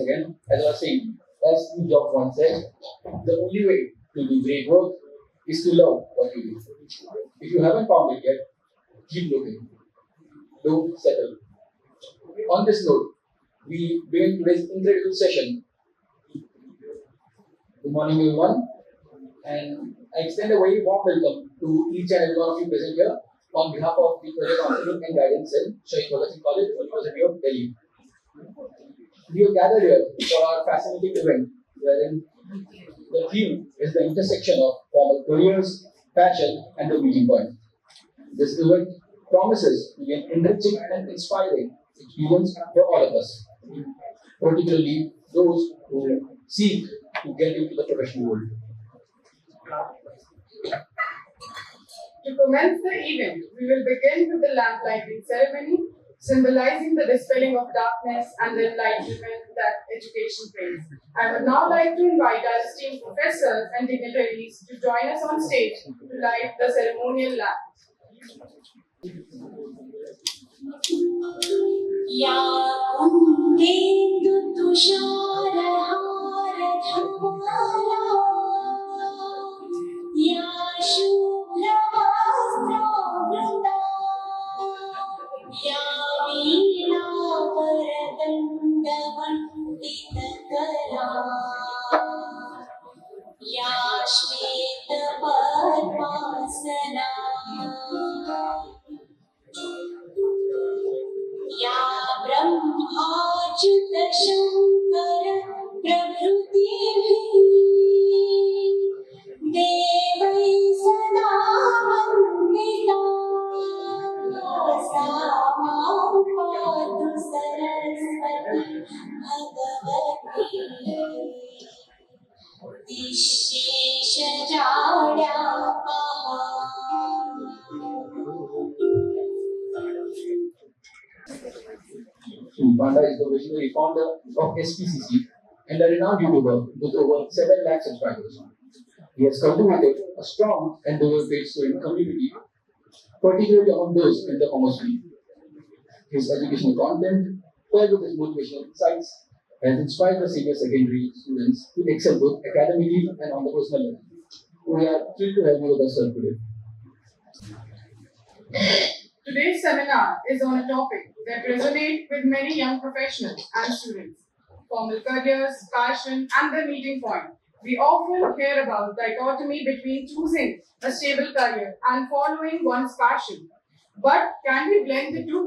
once again. As I was saying, as Steve Jobs once said, the only way to do great work is to love what you do. If you haven't found it yet, keep looking. Don't settle. On this note, we begin today's incredible session. Good morning, everyone, and I extend a very warm welcome to each and every one of you present here on behalf of the Project Counseling and Guidance Cell, Shahid Bhagat Singh College, University of Delhi. We have gathered here for our fascinating event, wherein the theme is the intersection of formal careers, passion, and the meeting point. This event promises to be an enriching and inspiring experience for all of us, particularly those who seek to get into the professional world. To commence the event, we will begin with the lamp lighting ceremony, symbolizing the dispelling of darkness and the enlightenment that education brings. I would now like to invite our esteemed professors and dignitaries to join us on stage to light the ceremonial lamp. या कुन्देन्दु तुषारहार धमाला या शुभ्रवस्त्रावृता या वीणावरदण्डमण्डितकरा या श्वेतपद्मासना या ब्रह्माच्युत शंकर प्रभृतिभिः देवैः सदा वन्दिता सा मां पातु सरस्वती भगवती निःशेषजाड्यापहा। Panda is the visionary founder of SPCC and a renowned YouTuber with over 7 lakh subscribers. He has cultivated a strong and diverse student community, particularly among those in the commerce field. His educational content, paired with his motivational insights, has inspired the senior secondary students to excel both academically and on the personal level. We are thrilled to have you with us, sir, today. Today's seminar is on a topic that resonates with many young professionals and students: formal careers, passion, and the meeting point. We often hear about dichotomy between choosing a stable career and following one's passion. But can we blend the two?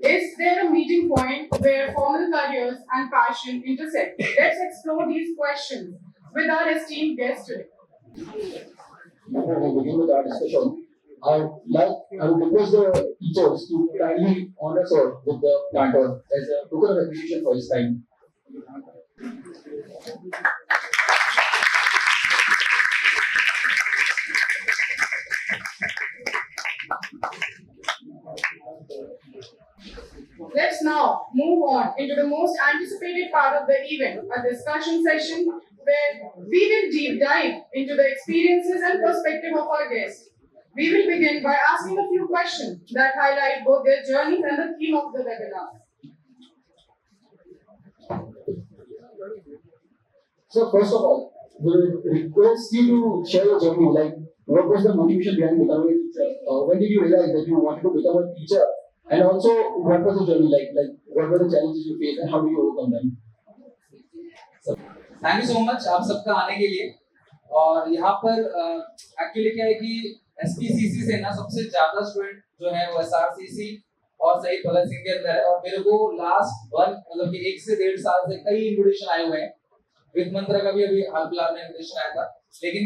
Is there a meeting point where formal careers and passion intersect? Let's explore these questions with our esteemed guest today. Before we begin with our discussion, I would request the teachers to kindly honor sir with the planter as a token of appreciation for his time. Let's now move on into the most anticipated part of the event, a discussion session where we will deep dive into the experiences and perspective of our guests. We will begin by asking a few questions that highlight both their journeys and the theme of the webinar. So first of all, we request you to share your journey. Like, what was the motivation behind becoming a teacher? When did you realize that you wanted to become a teacher? And also, what was the journey like? Like, what were the challenges you faced, and how did you overcome them? Thank you so much आप सबका आने के लिए। और यहाँ पर actually क्या है कि एसपीसीसी से ना सबसे ज्यादा स्टूडेंट जो है वो एसआरसीसी और शहीद भगत सिंह के अंदर है। और मेरे को लास्ट मतलब कि 1 से 1.5 साल से कई इन्विटेशन आए हुए हैं। वित्त मंत्री का भी अभी हाल फिलहाल में इन्विटेशन आया था, लेकिन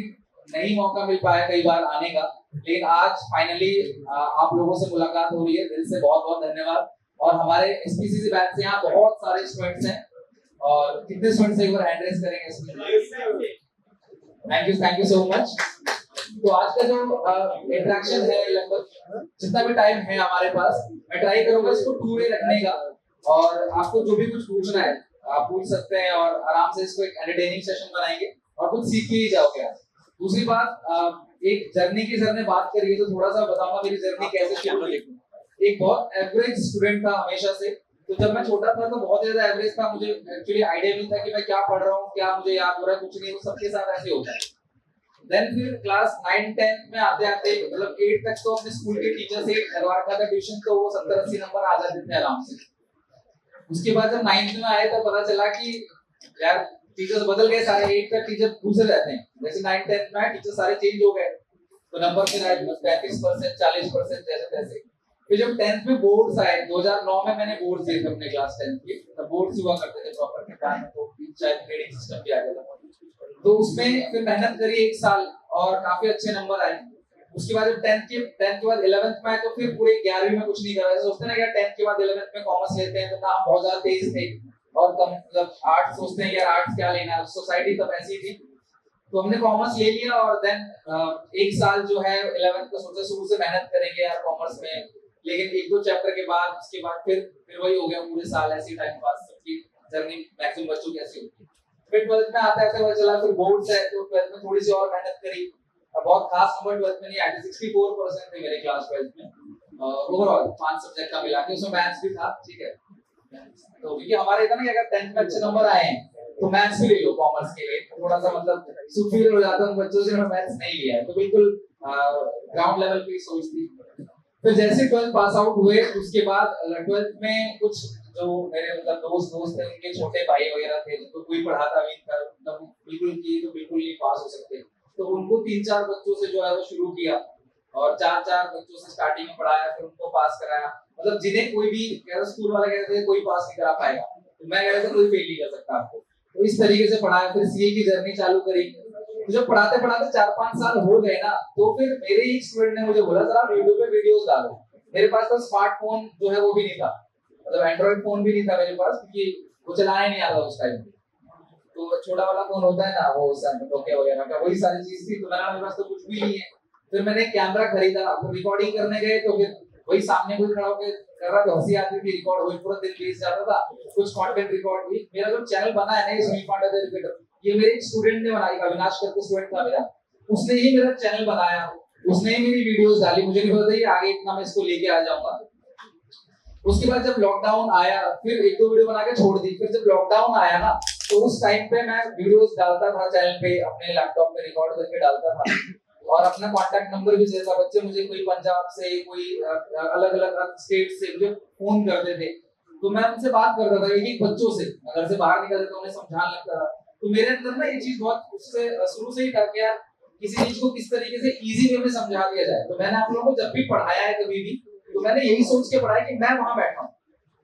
नहीं मौका मिल पाया कई बार आने का। लेकिन आज फाइनली आप लोगों से मुलाकात हो रही है, दिल से बहुत बहुत धन्यवाद। और हमारे एसपीसीसी बैच से यहाँ बहुत सारे स्टूडेंट्स हैं, और कितने स्टूडेंट्स एक बार हैंड रेज करेंगे इसमें? Thank you so much. तो आज का जो इंटरेक्शन है, लगभग जितना भी टाइम है हमारे पास, मैं ट्राई करूंगा इसको 2 वे रखने का। और आपको जो भी कुछ पूछना है आप पूछ सकते हैं, और आराम से इसको एक एंटरटेनिंग सेशन बनाएंगे और कुछ सीख के ही जाओगे आज। दूसरी बात, एक जर्नी की सर ने बात करी है, तो थोड़ा सा बताऊंगा मेरी जर्नी कैसे शुरू हुई। एक बहुत एवरेज स्टूडेंट था हमेशा से, तो जब मैं छोटा था तो बहुत ज्यादा एवरेज था, मुझे एक्चुअली आइडिया नहीं था कि मैं क्या पढ़ रहा हूँ, क्या मुझे याद हो रहा है, कुछ नहीं। वो सबके साथ ऐसे होता है। देन फिर क्लास 9-10 में आते आते मतलब 8 तक तो अपने स्कूल के टीचर से लगवा रखा था ट्यूशन, तो वो 70-80 नंबर आ जाते थे आराम से। उसके बाद जब 9th में आए तो पता चला कि यार टीचर्स बदल गए सारे। 8 तक टीचर दूसरे रहते हैं, जैसे 9-10 में टीचर सारे चेंज हो गए, तो नंबर फिर आए 35%, 40%, जैसे तैसे। फिर जब 10th में बोर्ड्स आए 2009 में, मैंने बोर्ड्स दिए थे अपने क्लास 10 के, तब बोर्ड्स हुआ करते थे प्रॉपर किताब में, तो शायद ग्रेडिंग सिस्टम भी आ गया था। तो उसमें फिर मेहनत करी 1 साल और काफी अच्छे नंबर आए। उसके बाद जब 10th के बाद 11th में आए तो फिर पूरे 11वीं में कुछ नहीं करा। सोचते ना यार 10th के बाद 11th में कॉमर्स लेते हैं तो ना हम बहुत ज्यादा तेज थे और कम मतलब आर्ट्स सोचते हैं यार आर्ट्स क्या लेना है, सोसाइटी तब ऐसी थी। तो हमने कॉमर्स ले लिया और देन 1 साल जो है 11th का सोचा शुरू से मेहनत करेंगे यार कॉमर्स में, लेकिन 1-2 चैप्टर के बाद उसके बाद फिर वही हो गया पूरे साल ऐसे टाइम पास। सबकी जर्नी मैक्सिमम बच्चों की ऐसी होती है। फिर 12th में आता है पता चला फिर बोर्ड्स है, तो 12th में थोड़ी सी और मेहनत करी। बहुत खास नंबर 12th में नहीं आए थे, 64% थे मेरे क्लास 12th में ओवरऑल 5 सब्जेक्ट का मिला के, उसमें मैथ्स भी था। ठीक है, तो क्योंकि हमारे इधर ना अगर 10th में अच्छे नंबर आए हैं तो मैथ्स भी ले लो कॉमर्स के लिए, थोड़ा सा मतलब सुपीरियर हो जाता है बच्चों से। मैथ्स नहीं लिया है तो बिल्कुल ग्राउंड लेवल पे सोच थी। फिर जैसे 12th पास आउट हुए उसके बाद 12th में कुछ जो मेरे मतलब दोस्त थे, उनके छोटे भाई वगैरह थे जिनको कोई पढ़ाता भी था, मतलब बिल्कुल की तो बिल्कुल नहीं पास हो सकते, तो उनको 3-4 बच्चों से जो है वो शुरू किया और 4-4 बच्चों से स्टार्टिंग में पढ़ाया, फिर उनको पास कराया। मतलब जिन्हें कोई भी स्कूल वाले कहते थे कोई पास नहीं करा पाएगा, तो मैं कहता था कोई फेल नहीं कर सकता आपको, तो इस तरीके से पढ़ाया। फिर सीए की जर्नी चालू करी। तो जब पढ़ाते पढ़ाते 4-5 साल हो गए ना, तो फिर मेरे एक स्टूडेंट ने मुझे बोला सर आप यूट्यूब पे वीडियोस डालो। मेरे पास तो स्मार्टफोन जो है वो भी नहीं था, मतलब एंड्रॉइड फोन भी नहीं था मेरे पास, क्योंकि वो चलाने नहीं आता उस टाइम। तो छोटा वाला फोन होता है ना वो नोकिया वगैरह का, वही सारी चीज थी। तो मेरे पास तो कुछ भी नहीं है। फिर मैंने कैमरा खरीदा, तो रिकॉर्डिंग करने गए तो फिर वही सामने कोई खड़ा होकर कर रहा था, हंसी आती थी, रिकॉर्ड हुई, पूरा दिन बीत जाता था, कुछ कंटेंट रिकॉर्ड हुई। मेरा जो चैनल बना है ना सुनील पांडे द एजुकेटर, ये मेरे एक स्टूडेंट ने बनाई, अविनाश करके स्टूडेंट था मेरा, उसने ही मेरा चैनल बनाया, उसने ही मेरी वीडियोस डाली। मुझे नहीं पता था आगे इतना मैं इसको लेके आ जाऊंगा। उसके बाद जब लॉकडाउन आया फिर 1-2 वीडियो बना के छोड़ दी। फिर जब लॉकडाउन आया ना तो उस टाइम पे मैं वीडियोस डालता था चैनल पे, अपने लैपटॉप पे रिकॉर्ड करके डालता था और अपना कांटेक्ट नंबर भी देता। बच्चे मुझे कोई पंजाब से, कोई अलग अलग स्टेट से मुझे फोन करते थे, तो मैं उनसे बात करता था, एक बच्चों से घर से बाहर निकलते तो उन्हें समझाने लगता था। तो मेरे अंदर ना ये चीज बहुत उससे शुरू से ही था कि यार किसी चीज को किस तरीके से इजी वे में समझा दिया जाए। तो मैंने आप लोगों को जब भी पढ़ाया है कभी भी, तो मैंने यही सोच के पढ़ाया कि मैं वहां बैठा हूँ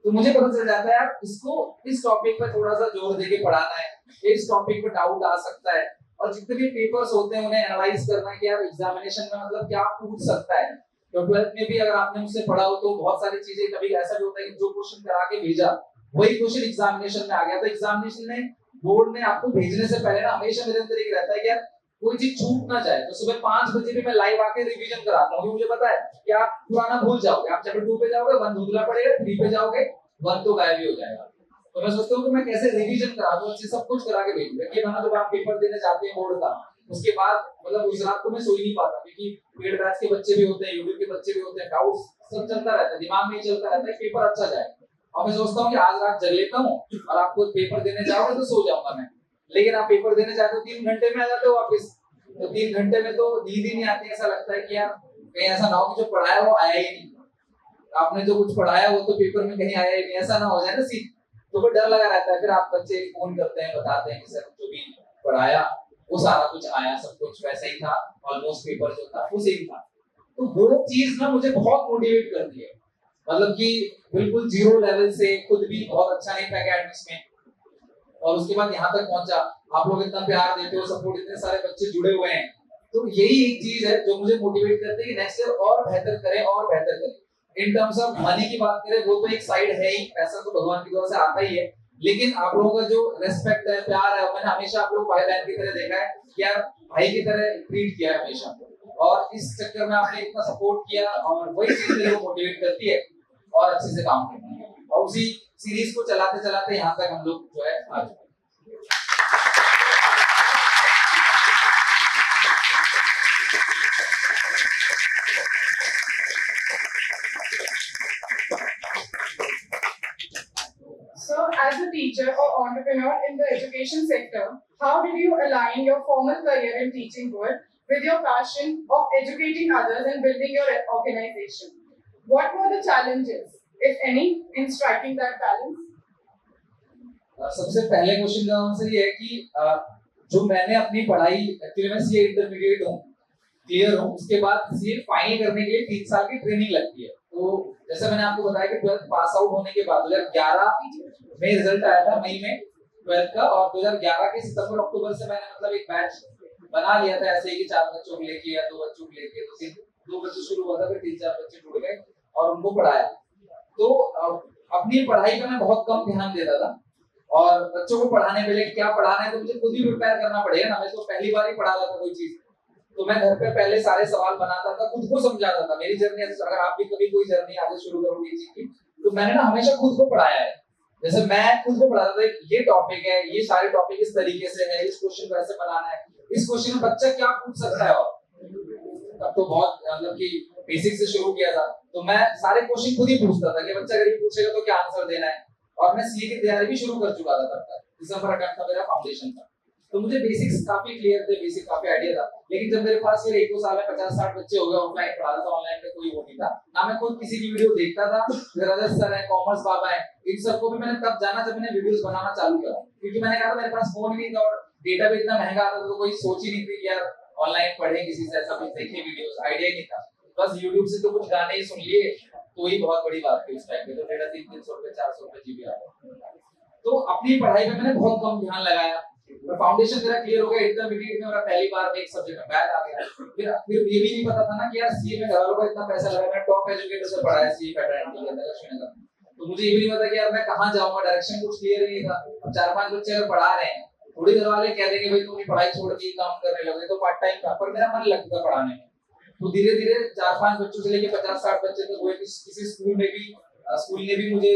तो मुझे पता चल जाता है यार इसको इस टॉपिक पर थोड़ा सा जोर देके पढ़ाना है, इस टॉपिक पर डाउट आ सकता है, और जितने भी पेपर्स होते हैं उन्हें एनालाइज करना है कि यार एग्जामिनेशन में मतलब क्या पूछ सकता है। तो 12th में भी अगर आपने मुझसे पढ़ा हो तो बहुत सारी चीजें, कभी ऐसा भी होता है कि जो क्वेश्चन करा के भेजा वही क्वेश्चन एग्जामिनेशन में आ गया। तो एग्जामिनेशन में बोर्ड ने आपको भेजने से पहले ना हमेशा मेरे अंदर एक रहता है कि यार कोई चीज छूट ना जाए। तो सुबह 5 बजे भी मैं लाइव आके रिवीजन कराता हूँ, मुझे पता है कि आप पुराना भूल जाओगे, आप चैप्टर 2 पे जाओगे 1 धुंधला पड़ेगा, 3 पे जाओगे 1 तो गायब ही हो जाएगा। तो मैं सोचता हूँ कि मैं कैसे रिवीजन करा दूं, अच्छे सब कुछ करा के भेजूंगा कि ना जब आप पेपर देने जाते हैं बोर्ड का, उसके बाद मतलब उस रात को मैं सो ही नहीं पाता, क्योंकि पेड बैच के बच्चे भी होते हैं, यूट्यूब के बच्चे भी होते हैं, डाउट्स सब चलता रहता है, दिमाग में ही चलता रहता है पेपर अच्छा जाए। और मैं सोचता हूँ कि आज रात जग लेता हूँ और आपको पेपर देने जाओगे तो सो जाऊंगा मैं, लेकिन आप पेपर देने जाते हो 3 घंटे में आ जाते हो वापस, तो 3 घंटे में तो नींद ही नहीं आती। ऐसा लगता है कि यार कहीं ऐसा ना हो कि जो पढ़ाया वो आया ही नहीं, आपने जो कुछ पढ़ाया वो तो पेपर में कहीं आया ही नहीं, ऐसा ना हो जाए ना सीट, तो फिर डर लगा रहता है। फिर आप बच्चे फोन करते हैं, बताते हैं कि सर जो भी पढ़ाया वो सारा कुछ आया, सब कुछ वैसा ही था, ऑलमोस्ट पेपर जो था वो सेम था। तो वो चीज ना मुझे बहुत मोटिवेट करती है, मतलब कि बिल्कुल जीरो लेवल से खुद भी बहुत अच्छा नहीं था एकेडमिक्स में, और उसके बाद यहाँ तक पहुंचा। आप लोग इतना प्यार देते हो, सपोर्ट, इतने सारे बच्चे जुड़े हुए हैं, तो यही एक चीज है जो मुझे मोटिवेट करती है कि नेक्स्ट ईयर और बेहतर करें और बेहतर करें। इन टर्म्स ऑफ मनी की बात करें वो तो एक साइड है ही, पैसा तो भगवान की दुआ से आता ही है, लेकिन आप लोगों का जो रेस्पेक्ट है, प्यार है, मैंने हमेशा आप लोग भाई बहन की तरह देखा है कि यार भाई की तरह ट्रीट किया है हमेशा, और इस चक्कर में आपने इतना सपोर्ट किया, और वही चीज मेरे को मोटिवेट करती है और अच्छे से काम करना है, और उसी सीरीज को चलाते चलाते यहाँ तक हम लोग जो है आ चुके। teacher or entrepreneur in the education sector, how did you align your formal career in teaching with your passion of educating others and building your organization? What were the challenges, if any, in striking that balance? सबसे पहले question का answer ये है कि जो मैंने अपनी पढ़ाई, एक्चुअली मैं सीए इंटरमीडिएट हूँ, क्लियर हूँ, उसके बाद सीए फाइनल करने के लिए 3 साल की ट्रेनिंग लगती है। तो जैसे मैंने आपको बताया कि 12th पास आउट होने के बाद 2011 में रिजल्ट आया था, मई में 12th का, और 2011 के सितंबर अक्टूबर से मैंने मतलब एक बैच बना लिया था ऐसे ही कि 4 बच्चों को लेके या 2 बच्चों को लेके, तो 2 बच्चे शुरू हुआ था, फिर 3-4 बच्चे जुड़ गए और उनको पढ़ाया। तो अपनी पढ़ाई पे मैं बहुत कम ध्यान देता था, और बच्चों को पढ़ाने के लिए क्या पढ़ाना है तो मुझे खुद ही प्रिपेयर करना पड़ेगा ना, मैं तो पहली बार ही पढ़ा रहा था कोई चीज, तो मैं घर पे पहले सारे सवाल बनाता था, खुद को समझाता था। मेरी जर्नी, अगर आप भी कभी कोई जर्नी आगे शुरू करोगे चीज की, तो मैंने ना हमेशा खुद को पढ़ाया है। जैसे मैं खुद को पढ़ाता था, ये टॉपिक है, ये सारे टॉपिक इस तरीके से है, इस क्वेश्चन को ऐसे बनाना है, इस क्वेश्चन में बच्चा क्या पूछ सकता है, और तब तो बहुत मतलब कि बेसिक से शुरू किया था, तो मैं सारे क्वेश्चन खुद ही पूछता था कि बच्चा अगर ये पूछेगा तो क्या आंसर देना है। और मैं सीए की तैयारी भी शुरू कर चुका था तब तक, दिसंबर का मेरा फाउंडेशन था, तो मुझे बेसिक्स काफी क्लियर थे, बेसिक काफी आइडिया था। लेकिन जब मेरे पास फिर 1-2 साल में 50-60 बच्चे हो गए, ऑफलाइन पढ़ा रहा था, ऑनलाइन में कोई वो नहीं था ना, मैं खुद किसी की वीडियो देखता था। रजत सर है, कॉमर्स बाबा है, इन सबको भी मैंने तब जाना जब मैंने वीडियोस बनाना चालू किया, क्योंकि मैंने कहा था मेरे पास फोन नहीं था और डेटा भी इतना महंगा आता था, तो कोई सोच ही नहीं थी कि यार ऑनलाइन पढ़े, किसी से ऐसा कुछ देखे वीडियोस, आइडिया ही नहीं था। बस यूट्यूब से तो कुछ गाने ही सुन लिए, तो ही बहुत बड़ी बात थी उस टाइम पे, तो डेटा 300 रुपए 400 रुपए जीबी आता। तो अपनी पढ़ाई पे मैंने बहुत कम ध्यान लगाया, और फाउंडेशन मेरा क्लियर हो गया, इंटरमीडिएट में मेरा पहली बार में एक सब्जेक्ट में बैक आ गया। फिर ये भी नहीं पता था ना कि यार सीए में घर वालों को इतना पैसा लगा, मैं टॉप एजुकेटर से पढ़ा है सीए फैकल्टी के अंदर लक्ष्मीनगर, तो मुझे ये भी नहीं पता कि यार मैं कहां जाऊंगा, डायरेक्शन कुछ क्लियर नहीं था। अब 4-5 बच्चे अगर पढ़ा रहे हैं, थोड़ी घर वाले कह देंगे भाई तुम पढ़ाई छोड़ के काम करने लगे, तो पार्ट टाइम था, पर मेरा मन लगता था पढ़ाने में। तो धीरे धीरे 4-5 बच्चों से लेके 50-60 बच्चे तक हुए, किसी स्कूल में भी, स्कूल ने भी मुझे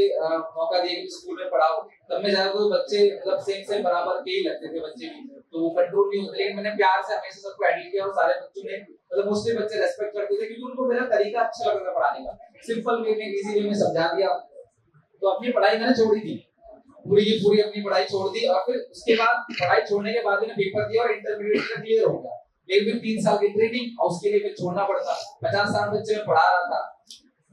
मौका दिया कि स्कूल में पढ़ाओ, तब मैं ज्यादा तो बच्चे मतलब सेम बराबर के ही लगते थे बच्चे भी, तो वो कंट्रोल नहीं होते, लेकिन मैंने प्यार से हमेशा सबको हैंडल किया, और सारे बच्चों ने मतलब मोस्टली बच्चे रेस्पेक्ट करते थे, क्योंकि उनको मेरा तरीका अच्छा लगा था पढ़ाने का, सिंपल वे में, इजी वे में समझा दिया। तो अपनी पढ़ाई मैंने छोड़ी थी, पूरी की पूरी अपनी पढ़ाई छोड़ दी, और फिर उसके बाद पढ़ाई छोड़ने के बाद मैंने पेपर दिया और इंटरमीडिएट का क्लियर हो गया, लेकिन फिर 3 साल की ट्रेनिंग, और उसके लिए फिर छोड़ना पड़ता। 50-60 बच्चे में पढ़ा रहा था,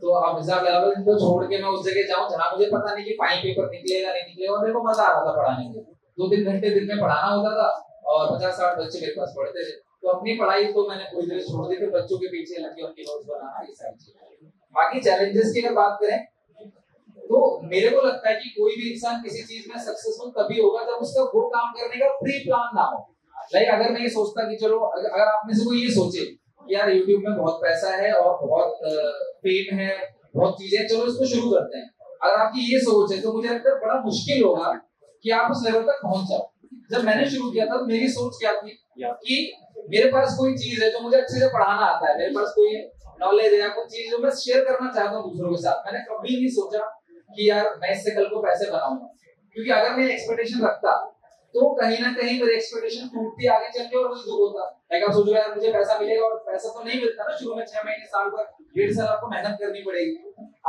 तो आप हिसाब लगा लो, इनको छोड़ के मैं उस जगह जाऊं जहां मुझे पता नहीं कि फाइनल पेपर निकलेगा नहीं निकलेगा, और मेरे को मजा आ रहा था पढ़ाने में, 2-3 घंटे दिन में पढ़ाना होता था, और 50-60 बच्चे मेरे पास पढ़ते थे। तो अपनी पढ़ाई तो मैंने पूरी तरह छोड़ दी, फिर बच्चों के पीछे लग के उनकी नोट्स बनाना, ये सारी चीजें। बाकी चैलेंजेस की अगर बात करें, तो मेरे को लगता है कि कोई भी इंसान किसी चीज में सक्सेसफुल तभी होगा जब उसका वो काम करने का प्री प्लान ना हो। लाइक अगर मैं ये सोचता कि चलो, अगर आप में से कोई ये सोचे कि यार YouTube में बहुत पैसा है और बहुत फेम है, बहुत चीजें, चलो इसको शुरू करते हैं, अगर आपकी ये सोच है, तो मुझे लगता है बड़ा मुश्किल होगा कि आप उस लेवल तक पहुंच जाओ। जब मैंने शुरू किया था, मेरी सोच क्या थी कि मेरे पास कोई चीज है जो मुझे अच्छे से पढ़ाना आता है, मेरे पास कोई नॉलेज है या कोई चीज जो मैं शेयर करना चाहता हूँ दूसरों के साथ। मैंने कभी नहीं सोचा कि यार मैं इससे कल को पैसे बनाऊंगा, क्योंकि अगर मैं एक्सपेक्टेशन रखता तो कहीं ना कहीं मेरी एक्सपेक्टेशन टूटती आगे चल के, और मुझे दुख होता। लाइक आप सोचो यार मुझे पैसा मिलेगा, और पैसा तो नहीं मिलता ना शुरू में, 6 महीने साल भर 1.5 साल आपको मेहनत करनी पड़ेगी,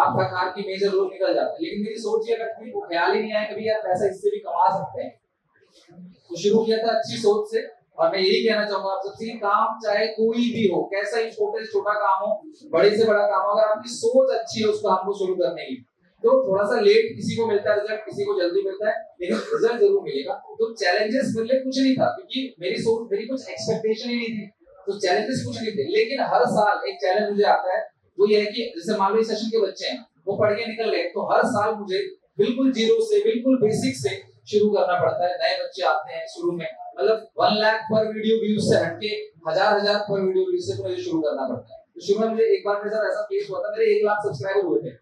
आप थकार की मेजर लोग निकल जाते हैं। लेकिन मेरी सोच ये रखती, वो ख्याल ही नहीं आया कभी यार पैसा इससे भी कमा सकते हैं। तो शुरू किया था अच्छी सोच से, और मैं यही कहना चाहूंगा आप सबसे, काम चाहे कोई भी हो, कैसा ही छोटे से छोटा काम हो, बड़े से बड़ा काम हो, अगर आपकी सोच अच्छी है उस काम को शुरू करने की, तो थोड़ा सा लेट किसी को मिलता है रिजल्ट, किसी को जल्दी मिलता है, लेकिन रिजल्ट जरूर मिलेगा। तो चैलेंजेस मेरे लिए कुछ नहीं था, क्योंकि मेरी सोच, मेरी कुछ एक्सपेक्टेशन ही नहीं थी, तो चैलेंजेस कुछ नहीं थे। लेकिन हर साल एक चैलेंज मुझे आता है, वो ये है कि जैसे मान लो इस सेशन के बच्चे हैं, वो पढ़ के निकल गए, तो हर साल मुझे बिल्कुल जीरो से, बिल्कुल बेसिक से शुरू करना पड़ता है। नए बच्चे आते हैं शुरू में, मतलब 1 लाख पर वीडियो व्यूज से हटके 1000 पर वीडियो व्यूज से मुझे शुरू करना पड़ता है। तो शुरू में मुझे एक बार मेरे साथ ऐसा केस हुआ था, मेरे 1 लाख सब्सक्राइबर हुए थे,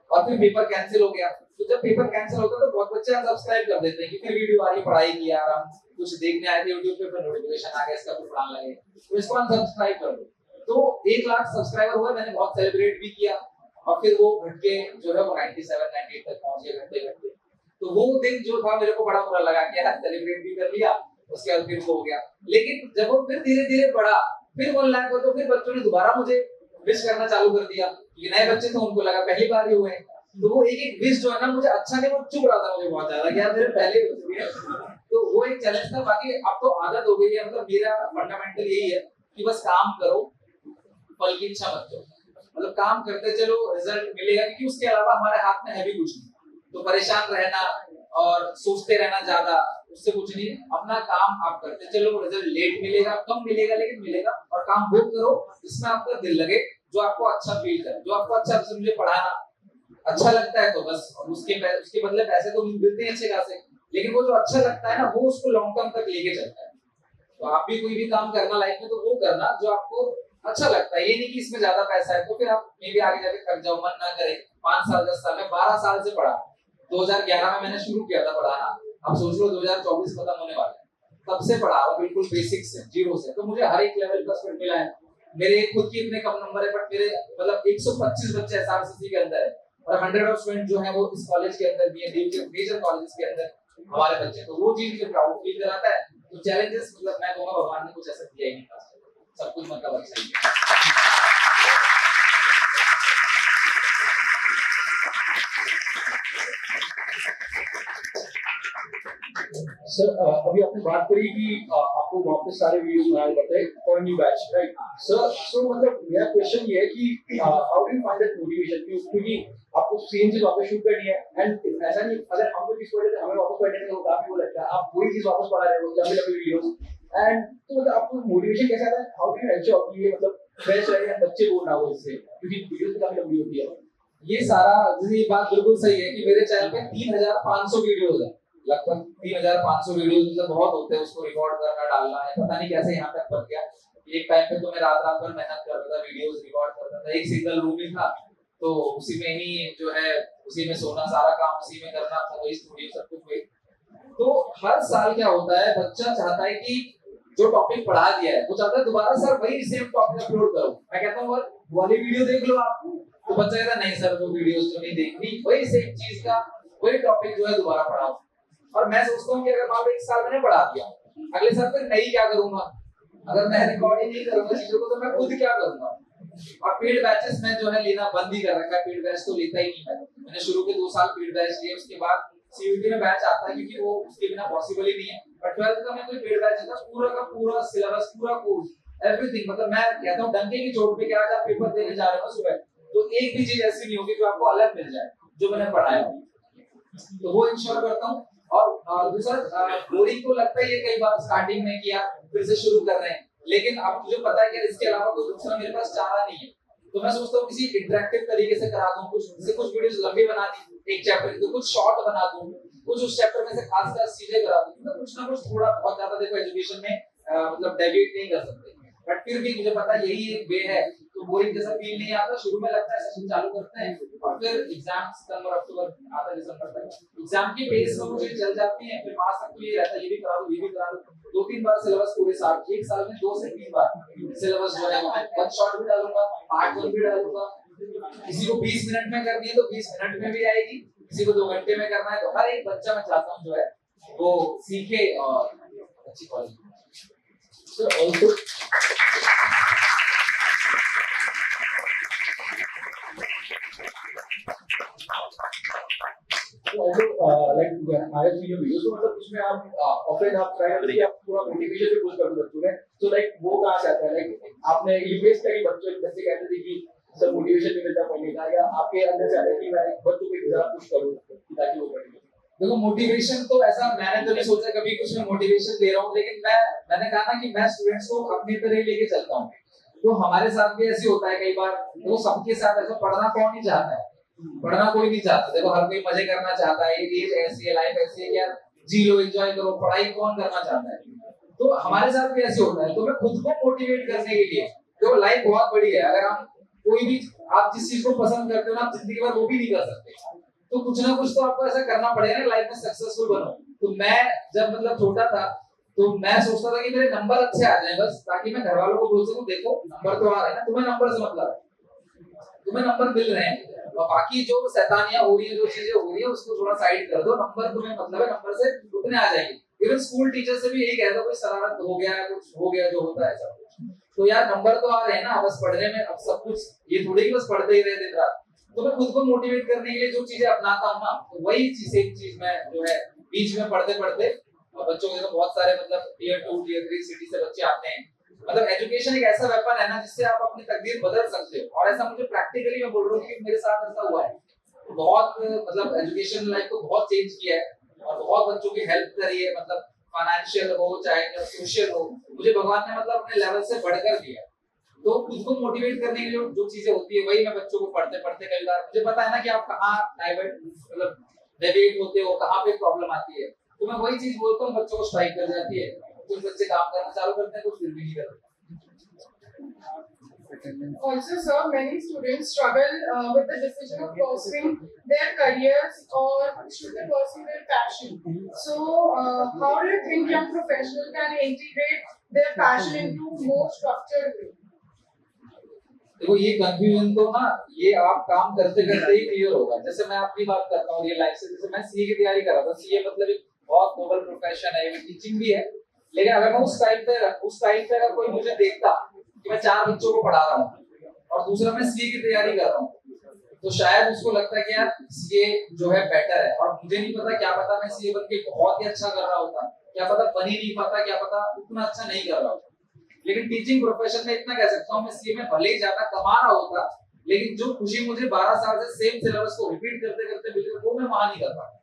और फिर पेपर कैंसिल हो गया। तो जब पेपर कैंसिल होता है तो बहुत बच्चे अनसब्सक्राइब कर देते हैं कि फिर वीडियो आ रही है, पढ़ाई की यार, हम कुछ देखने आए थे YouTube पे, फिर नोटिफिकेशन आ गया इसका कुछ पढ़ाने लगे, तो इसको अनसब्सक्राइब कर दो। तो 1 लाख सब्सक्राइबर हुए, मैंने बहुत सेलिब्रेट भी किया, और फिर वो घट के जो है वो 97-98 तक पहुंच गया घटते घटते। तो वो दिन जो था मेरे को बड़ा बुरा लगा कि यार सेलिब्रेट भी कर लिया, उसके बाद फिर वो हो गया। लेकिन जब वो फिर धीरे धीरे बढ़ा, फिर 1 लाख हो, तो फिर बच्चों ने दोबारा मुझे विश करना चालू कर दिया, कि नए बच्चे थे उनको लगा पहली बार ही हुए, तो वो एक एक विश जो है ना मुझे अच्छा नहीं, वो चुभ रहा था मुझे बहुत ज्यादा कि यार मेरे पहले ही हो चुकी है। तो वो एक चैलेंज था। बाकी अब तो आदत हो गई है, मतलब मेरा फंडामेंटल यही है कि बस काम करो, फल की इच्छा मत करो। मतलब काम करते चलो, रिजल्ट मिलेगा, क्योंकि उसके अलावा हमारे हाथ में है भी कुछ नहीं। तो परेशान रहना और सोचते रहना ज्यादा, उससे कुछ नहीं। अपना काम आप करते चलो, रिजल्ट लेट मिलेगा, कम मिलेगा, लेकिन मिलेगा। और काम वो करो जिसमें आपका दिल लगे, जो आपको अच्छा फील करे, जो आपको अच्छा, मुझे पढ़ाना अच्छा लगता है तो बस उसके बदले पैसे तो मिलते हैं अच्छे खासे, लेकिन वो जो अच्छा लगता है ना, वो उसको लॉन्ग टर्म तक लेके चलता है। तो आप भी कोई भी काम करना लाइफ में, तो वो करना जो आपको अच्छा लगता है। ये नहीं कि इसमें ज्यादा पैसा है तो फिर आप मे भी आगे जाके थक जाओ, मन ना करे। 5 साल 10 साल में 12 साल से पढ़ा, 2011 में मैंने शुरू किया था पढ़ाना, अब सोच लो 2024 खत्म होने वाला है, तब से पढ़ा रहा हूं, बिल्कुल बेसिक से, जीरो से। तो मुझे हर एक लेवल का स्टूडेंट मिला है। मेरे खुद के इतने कम नंबर है, बट मेरे मतलब 125 बच्चे एसआरसीसी के अंदर है, और 100 ऑफ स्टूडेंट जो है वो इस कॉलेज के अंदर भी है, डीयू के मेजर कॉलेजेस के अंदर हमारे बच्चे। तो वो चीज मुझे प्राउड फील कराता है। तो चैलेंजेस मतलब मैं कहूंगा भगवान ने कुछ ऐसा दिया ही नहीं था, सब कुछ मतलब अच्छा ही है। सर अभी आपने बात करी कि आपको वापस सारे वीडियोस बनाने पड़ते हैं for new batch, right sir? So मतलब मेरा क्वेश्चन ये है कि how do you find that motivation, क्योंकि आपको सेम चीज वापस शूट करनी है, एंड ऐसा नहीं अगर हमको किसी वजह से हमें वापस पढ़ने में काफी वो लगता है, आप वही चीज वापस पढ़ा रहे हो लंबी लंबी वीडियोस, एंड तो मतलब आपको मोटिवेशन कैसे आता है? हाउ डू यू एंश्योर कि ये मतलब फ्रेश रहे, बच्चे बोर ना हो इससे, क्योंकि वीडियोस भी काफी लंबी होती है। ये सारा, ये बात बिल्कुल सही है कि मेरे चैनल पे 3500 वीडियोस है, लगभग 3500 वीडियोस, मतलब बहुत होते हैं। उसको रिकॉर्ड करना, डालना है, पता नहीं कैसे यहाँ तक पहुंच गया। एक टाइम पे तो मैं रात रात भर मेहनत करता था, वीडियोस रिकॉर्ड करता था। एक सिंगल रूम ही था, तो उसी में ही जो है उसी में सोना, सारा काम उसी में करना था, वही स्टूडियो सब कुछ वही। तो हर साल क्या होता है, बच्चा चाहता है कि जो टॉपिक पढ़ा दिया है वो चाहता है दोबारा सर वही सेम टॉपिक अपलोड करो। मैं कहता हूँ वाली वीडियो देख लो आप, तो बच्चा कहता नहीं सर वो वीडियोस तो नहीं देखनी, वही सेम चीज का वही टॉपिक जो है दोबारा पढ़ाओ। और मैं सोचता हूँ कि अगर मान लो 1 साल मैंने पढ़ा दिया, अगले साल फिर नहीं क्या करूंगा? अगर मैं रिकॉर्ड ही नहीं करूंगा चीजों को, तो मैं खुद क्या करूंगा? और पेड बैचेस में जो है लेना बंद ही कर रखा है, पेड बैच तो लेता ही नहीं मैं। मैंने शुरू के 2 साल पेड बैच लिए, उसके बाद सीयूटी में बैच आता है क्योंकि वो उसके बिना पॉसिबल ही नहीं है। बट 12th का मैं कोई पेड बैच था, पूरा का पूरा सिलेबस, पूरा कोर्स, एवरीथिंग, मतलब मैं कहता हूं डंके की चोट पे कि आज आप पेपर देने जा रहे हो सुबह, तो एक भी चीज ऐसी नहीं होगी जो आपको अलग मिल जाए जो मैंने पढ़ाया। तो वो इंश्योर करता हूं। और दूसरा बोरिंग तो लगता ही है कई बार स्टार्टिंग में कि आप फिर से शुरू कर रहे हैं, लेकिन अब मुझे पता है कि इसके अलावा कोई दूसरा मेरे पास चारा नहीं है। तो मैं सोचता हूँ किसी इंटरेक्टिव तरीके से करा दूं, कुछ वीडियोस लंबी बना दी एक चैप्टर की, तो कुछ शॉर्ट बना दूं, कुछ उस चैप्टर में से खास खास चीजें करा दूं, मतलब कुछ ना कुछ थोड़ा बहुत ज्यादा। देखो एजुकेशन में मतलब डेविएट नहीं कर सकते, बट फिर भी मुझे पता यही एक वे है, तो बोरिंग जैसा फील नहीं आता। शुरू में लगता है सेशन चालू करते हैं और फिर एग्जाम सितंबर अक्टूबर आधा दिसंबर तक एग्जाम की बेस में मुझे चल जाती है, फिर पास तक तो ये रहता है, ये भी करा दो ये भी करा दो। 2-3 बार सिलेबस पूरे साल, एक साल में 2 से 3 बार सिलेबस जो है वन शॉट भी डालूंगा, पार्ट 1 भी डालूंगा। किसी को 20 मिनट में करनी है तो 20 मिनट में भी आएगी, किसी को 2 घंटे में करना है। तो हर एक बच्चा मैं चाहता हूँ जो है वो सीखे और अच्छी quality. So also like when I have seen your videos, तो मतलब उसमें आप ऑफलाइन आप ट्राई करते हैं, आप पूरा मोटिवेशन भी बूस्ट कर दो बच्चों में। तो लाइक वो कहाँ से आता है? लाइक आपने रिक्वेस्ट करी बच्चों जैसे कहते थे कि सर मोटिवेशन नहीं मिलता पढ़ने का, या आपके अंदर से आता है कि मैं बच्चों को जरा पुश करूँ ताकि वो पढ़े? देखो मोटिवेशन तो ऐसा मैंने तो नहीं सोचा कभी कुछ मैं मोटिवेशन दे रहा हूँ, लेकिन मैंने कहा ना कि मैं स्टूडेंट्स को अपनी तरह लेके चलता हूँ। तो हमारे साथ भी ऐसे होता है कई बार, तो सबके साथ ऐसा पढ़ना कौन नहीं चाहता है, पढ़ना कोई नहीं चाहता। देखो हर कोई मजे करना चाहता है, ये ऐसी है, लाइफ ऐसी है, यार जी लो, एंजॉय करो, पढ़ाई कौन करना चाहता है। तो हमारे साथ भी ऐसे होता है। तो मैं खुद को मोटिवेट करने के लिए, देखो लाइफ बहुत बड़ी है, अगर हम कोई भी आप जिस चीज को पसंद करते हो ना, आप जिंदगी भर वो भी नहीं कर सकते, तो कुछ ना कुछ तो आपको ऐसा करना पड़ेगा ना लाइफ में सक्सेसफुल बनो। तो मैं जब मतलब छोटा था तो मैं सोचता था कि मेरे नंबर अच्छे आ जाएं बस, ताकि मैं घर वालों को बोल सकूं देखो नंबर तो आ रहे हैं ना, तुम्हें नंबर से मतलब है, तुम्हें नंबर मिल रहे हैं, और बाकी जो शैतानियां हो रही है, जो चीजें हो रही है उसको थोड़ा साइड कर दो, नंबर तुम्हें मतलब है, नंबर से उतने आ जाएंगे। इवन स्कूल टीचर से भी यही कहता, कोई शरारत हो गया, कुछ हो गया जो होता है सब, तो यार नंबर तो आ रहे हैं ना, बस पढ़ने में अब सब कुछ ये थोड़ी कि बस पढ़ते ही रहे दिन रात। तो मैं खुद को मोटिवेट करने के लिए जो चीजें अपनाता हूँ ना, तो वही चीज एक चीज मैं जो है बीच में पढ़ते पढ़ते, बच्चों के तो बहुत सारे मतलब टियर 2 टियर 3 सिटी से बच्चे आते हैं। मतलब एजुकेशन एक ऐसा वेपन है ना जिससे आप अपनी तकदीर बदल सकते हो, और ऐसा मुझे प्रैक्टिकली मैं बोल रहा हूँ कि मेरे साथ ऐसा हुआ है। बहुत मतलब एजुकेशन लाइफ को बहुत चेंज किया है और बहुत बच्चों की हेल्प करी है, मतलब फाइनेंशियल हो चाहे सोशल हो, मुझे भगवान ने मतलब अपने लेवल से बढ़कर दिया है। तो खुद को मोटिवेट करने के लिए जो चीजें होती है वही मैं बच्चों को पढ़ते पढ़ते कई बार मुझे पता है ना कि आप कहाँ डाइवर्ट मतलब डेविएट होते हो, कहाँ पे प्रॉब्लम आती है, तो मैं वही चीज बोलता हूँ, बच्चों को स्ट्राइक कर जाती है। कुछ बच्चे काम करना चालू करते हैं, कुछ फिर भी नहीं करते। Also, sir, many students struggle with the decision of pursuing their careers or should they pursue their passion. So, how do you think young professionals can integrate their passion into more structured way? देखो ये confusion तो ना ये आप काम करते करते ही clear होगा। जैसे मैं अपनी बात करता हूँ रियल लाइफ से, जैसे मैं सीए की तैयारी कर रहा था। सीए मतलब एक बहुत नोबल प्रोफेशन है, ये टीचिंग भी है, लेकिन अगर मैं उस टाइम पे अगर कोई मुझे देखता कि मैं 4 बच्चों को पढ़ा रहा हूँ और दूसरा मैं सीए की तैयारी कर रहा हूँ, तो शायद उसको लगता है कि यार सीए जो है बेटर है। और मुझे नहीं पता, क्या पता मैं सीए बन के बहुत ही अच्छा कर रहा होता, क्या पता बन ही नहीं पाता, क्या पता उतना अच्छा नहीं कर रहा होता। लेकिन टीचिंग प्रोफेशन में इतना कह सकता हूँ, मैं सीए में भले ही ज्यादा कमा रहा होता, लेकिन जो खुशी मुझे 12 साल से सेम सिलेबस को रिपीट करते करते मिल रही वो मैं वहां नहीं कर पाता।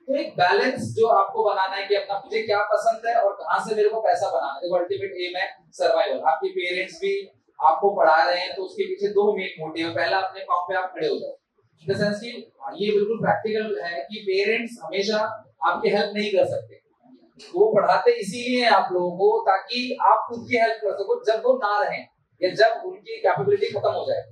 तो एक बैलेंस जो आपको बनाना है कि अपना मुझे क्या पसंद है और कहां से मेरे को पैसा बनाना है। देखो अल्टीमेट एम है सर्वाइवल। आपके पेरेंट्स भी आपको पढ़ा रहे हैं तो उसके पीछे 2 मेन मोटिव है। पहला, अपने पांव पे आप खड़े हो जाओ, इन द सेंस कि ये बिल्कुल प्रैक्टिकल है कि पेरेंट्स हमेशा आपकी हेल्प नहीं कर सकते। वो पढ़ाते इसीलिए हैं आप लोगों को ताकि आप खुद की हेल्प कर सको जब वो ना रहें या जब उनकी कैपेबिलिटी खत्म हो जाए।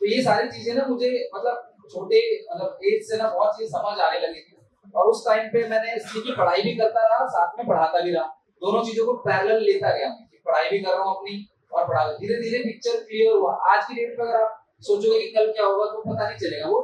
तो ये सारी चीजें ना मुझे मतलब छोटे मतलब एज से ना बहुत चीज समझ आने लगी थी, और उस टाइम पे मैंने इसकी की पढ़ाई भी करता रहा, साथ में पढ़ाता भी रहा, दोनों चीजों को पैरेलल लेता गया। पढ़ाई भी कर रहा हूँ अपनी और पढ़ा, धीरे धीरे पिक्चर क्लियर हुआ। आज की डेट में अगर आप सोचोगे कि कल क्या होगा तो पता नहीं चलेगा। वो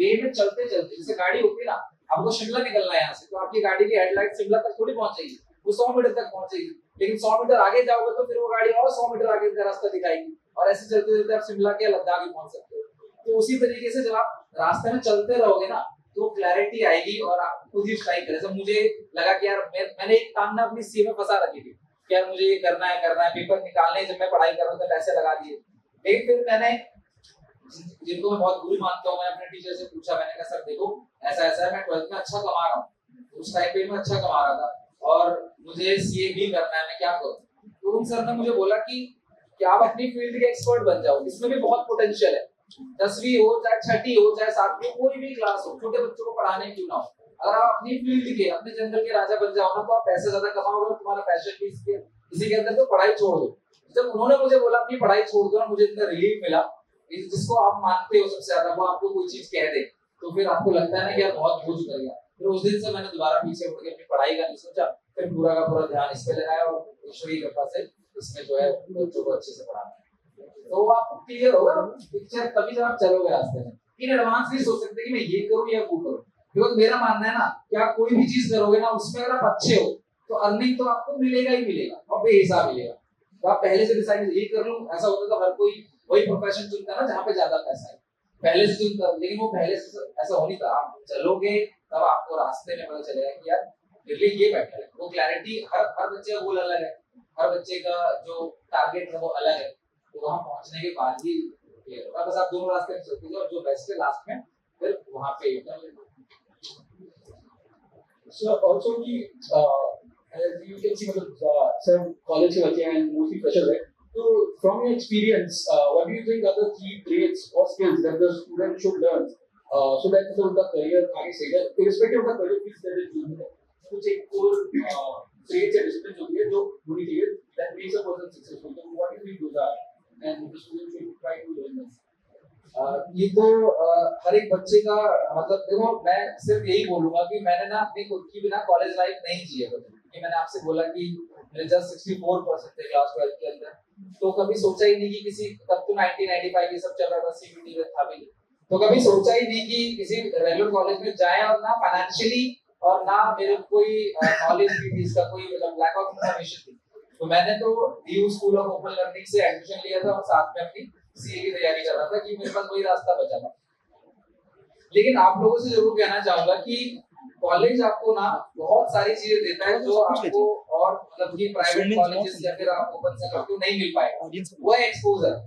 वे में चलते चलते, जैसे गाड़ी होती है ना, आपको शिमला निकलना है यहाँ से, तो आपकी गाड़ी की हेडलाइट शिमला तक थोड़ी पहुंचेगी, वो 100 मीटर तक पहुंचेगी, लेकिन 100 मीटर आगे जाओगे तो फिर वो गाड़ी और 100 मीटर आगे का रास्ता दिखाएगी, और ऐसे चलते चलते आप शिमला के लद्दाख भी पहुंच सकते हो। तो उसी तरीके से जब आप रास्ते में चलते रहोगे ना तो क्लैरिटी आएगी और आप खुद ही स्ट्राइक करें। जब मुझे लगा कि यार मैंने एक काम ना अपनी सी में फंसा रखी थी कि यार मुझे ये करना है, पेपर निकालने, जब मैं पढ़ाई कर रहा था पैसे लगा दिए। लेकिन फिर मैंने जिनको मैं बहुत गुरु मानता हूँ, मैं अपने टीचर से पूछा, मैंने कहा सर देखो ऐसा ऐसा है, मैं 12th में अच्छा कमा रहा हूँ, उस टाइम पे मैं अच्छा कमा रहा था और मुझे सीए भी करना है, मैं क्या करूँ? तो उन सर ने मुझे बोला कि आप अपनी फील्ड के एक्सपर्ट बन जाओ, इसमें भी बहुत पोटेंशियल है। 10वीं हो चाहे 6ठी हो चाहे 7वीं, कोई भी क्लास हो, छोटे बच्चों को पढ़ाने क्यों ना हो, अगर आप अपनी फील्ड के अपने जनरल के राजा बन जाओ ना तो आप पैसे ज्यादा कमाओगे, तुम्हारा पैशन भी इसी के अंदर, तो पढ़ाई छोड़ दो। जब उन्होंने मुझे बोला अपनी पढ़ाई छोड़ दो, मुझे इतना रिलीफ मिला। जिसको आप मानते हो सबसे ज्यादा, वो आपको कोई चीज कह दे तो फिर आपको लगता है ना कि यार बहुत बोझ कर गया। फिर उस दिन से मैंने दोबारा पीछे मुड़ के अपनी पढ़ाई का नहीं सोचा, फिर पूरा का पूरा ध्यान इस पे लगाया और ईश्वर की कृपा से इसमें जो है बच्चों को अच्छे से पढ़ाना है। तो आपको क्लियर होगा पिक्चर तभी जब आप चलोगे रास्ते में। इन एडवांस नहीं सोच सकते कि मैं ये करूँ या वो करूँ, क्योंकि मेरा मानना है ना कि आप कोई भी चीज करोगे ना उसमें अगर आप अच्छे हो तो अर्निंग तो आपको मिलेगा ही मिलेगा और बेहिसाब मिलेगा। तो आप पहले से डिसाइड ये कर लो। ऐसा होता था हर कोई वही प्रोफेशन चुनता है ना जहाँ पे ज्यादा पैसा है, पहले से चुनता, लेकिन वो पहले से ऐसा हो नहीं था। आप चलोगे तब आपको रास्ते में पता चलेगा कि यार मेरे लिए ये बेटर है। वो क्लैरिटी हर बच्चे का गोल अलग है, हर बच्चे का जो टारगेट है वो अलग है, तो वहाँ पहुंचने के बाद ही क्लियर होगा। बस आप दोनों रास्ते में चलते जाओ, जो बेस्ट है लास्ट में फिर वहाँ पे So also कि as you can see मतलब सब college के बच्चे हैं mostly freshers हैं, तो from your experience what do you think are the key traits or skills that the student should learn so that मतलब उनका career आगे सही है, irrespective of the career field that they choose, कुछ एक core traits या disciplines होती है जो होनी चाहिए that makes a person successful. So what do you think those are and the student should try to learn this? ये तो हर एक बच्चे का मतलब, देखो मैं सिर्फ यही बोलूंगा कि मैंने ना अपनी खुद की बिना कॉलेज लाइफ नहीं जी है। क्योंकि मैंने आपसे बोला कि मेरे जस्ट 64% थे क्लास 12 के अंदर, तो कभी सोचा ही नहीं कि किसी, तब तो 1995 ये सब चल रहा था, सीबीटी में था भी, तो कभी सोचा ही नहीं कि किसी रेगुलर कॉलेज में जाए, और ना फाइनेंशियली और ना मेरे कोई नॉलेज थी इसका, कोई मतलब लैक ऑफ इंफॉर्मेशन थी। तो मैंने तो DU school of open learning से एडमिशन लिया था और साथ में अपनी सीए की तैयारी कर रहा था कि मेरे पास वही रास्ता बचा था। लेकिन आप लोगों से जरूर कहना चाहूंगा कि कॉलेज आपको ना बहुत सारी चीजें देता है जो आपको और मतलब कि प्राइवेट कॉलेजेस या फिर आप ओपन से करते हो नहीं मिल पाएगा, वो है एक्सपोजर।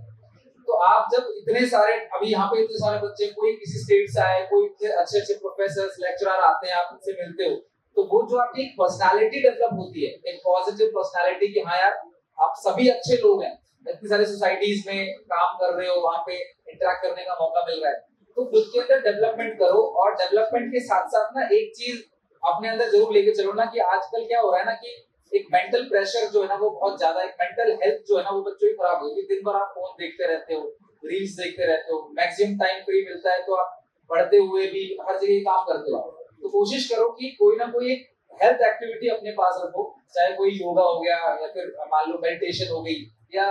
तो आप जब इतने सारे अभी यहाँ पे इतने सारे बच्चे, कोई किसी स्टेट से आए, कोई अच्छे अच्छे प्रोफेसर लेक्चरर आते हैं, आप उनसे मिलते हो, तो वो जो आपकी एक पर्सनालिटी डेवलप होती है, एक पॉजिटिव पर्सनालिटी कि हाँ यार आप सभी अच्छे लोग हैं, इतनी सारी सोसाइटीज में काम कर रहे हो, वहाँ पे इंटरेक्ट करने का मौका मिल रहा है, तो खुद के अंदर डेवलपमेंट करो। और डेवलपमेंट के साथ साथ ना एक चीज अपने अंदर जरूर लेके चलो ना कि आजकल क्या हो रहा है ना कि एक मेंटल प्रेशर जो है ना वो बहुत ज्यादा, एक मेंटल हेल्थ जो है ना वो बच्चों की खराब होगी। दिन भर आप फोन देखते रहते हो, रील्स देखते रहते हो, मैक्सिमम टाइम फ्री मिलता है तो आप पढ़ते हुए भी हर जगह काम करते हो। तो कोशिश करो कि कोई ना कोई एक हेल्थ एक्टिविटी अपने पास रखो, चाहे कोई योगा हो गया या फिर मान लो मेडिटेशन हो गई या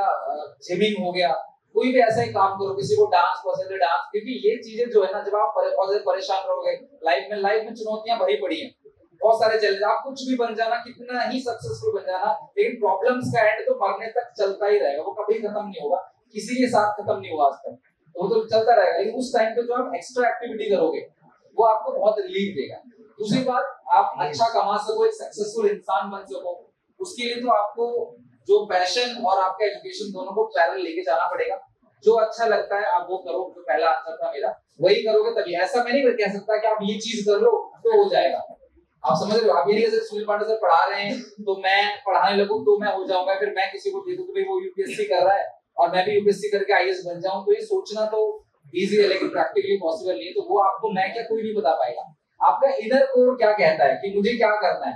जिमिंग हो गया, कोई भी ऐसा ही काम करो। किसी को डांस पसंद है डांस, क्योंकि ये चीजें जो है ना जब आप बहुत ज्यादा परेशान रहोगे, लाइफ में चुनौतियां भरी पड़ी हैं, बहुत सारे चैलेंज, आप कुछ भी बन जाना, कितना ही सक्सेसफुल बन जाना, लेकिन प्रॉब्लम्स का एंड तो मरने तक चलता ही रहेगा, वो कभी खत्म नहीं होगा, किसी के साथ खत्म नहीं हुआ आज तक, वो तो चलता रहेगा। लेकिन उस टाइम पे जो आप एक्स्ट्रा एक्टिविटी करोगे वो आपको बहुत रिलीफ देगा। दूसरी बात, आप अच्छा कमा सको, एक सक्सेसफुल इंसान बन सको, उसके लिए तो आपको जो पैशन और आपका एजुकेशन दोनों को पैरेलल लेके जाना पड़ेगा। जो अच्छा लगता है आप वो करो, जो पहला आंसर था मेरा, वही करोगे तभी। ऐसा मैं नहीं कह सकता कि आप ये चीज कर लो तो हो जाएगा, आप समझ रहे हो। आप ये नहीं कह सकते सुनील पांडे सर पढ़ा रहे हैं तो मैं पढ़ाने लगूं तो मैं हो जाऊंगा, फिर मैं किसी को देखूं तो भाई वो यूपीएससी कर रहा है और मैं भी यूपीएससी करके आईएएस बन जाऊं, तो ये सोचना तो इजी है लेकिन प्रैक्टिकली पॉसिबल नहीं है। तो वो आपको मैं क्या कोई नहीं बता पाएगा। आपका इनर कोर क्या कहता है कि मुझे क्या करना है,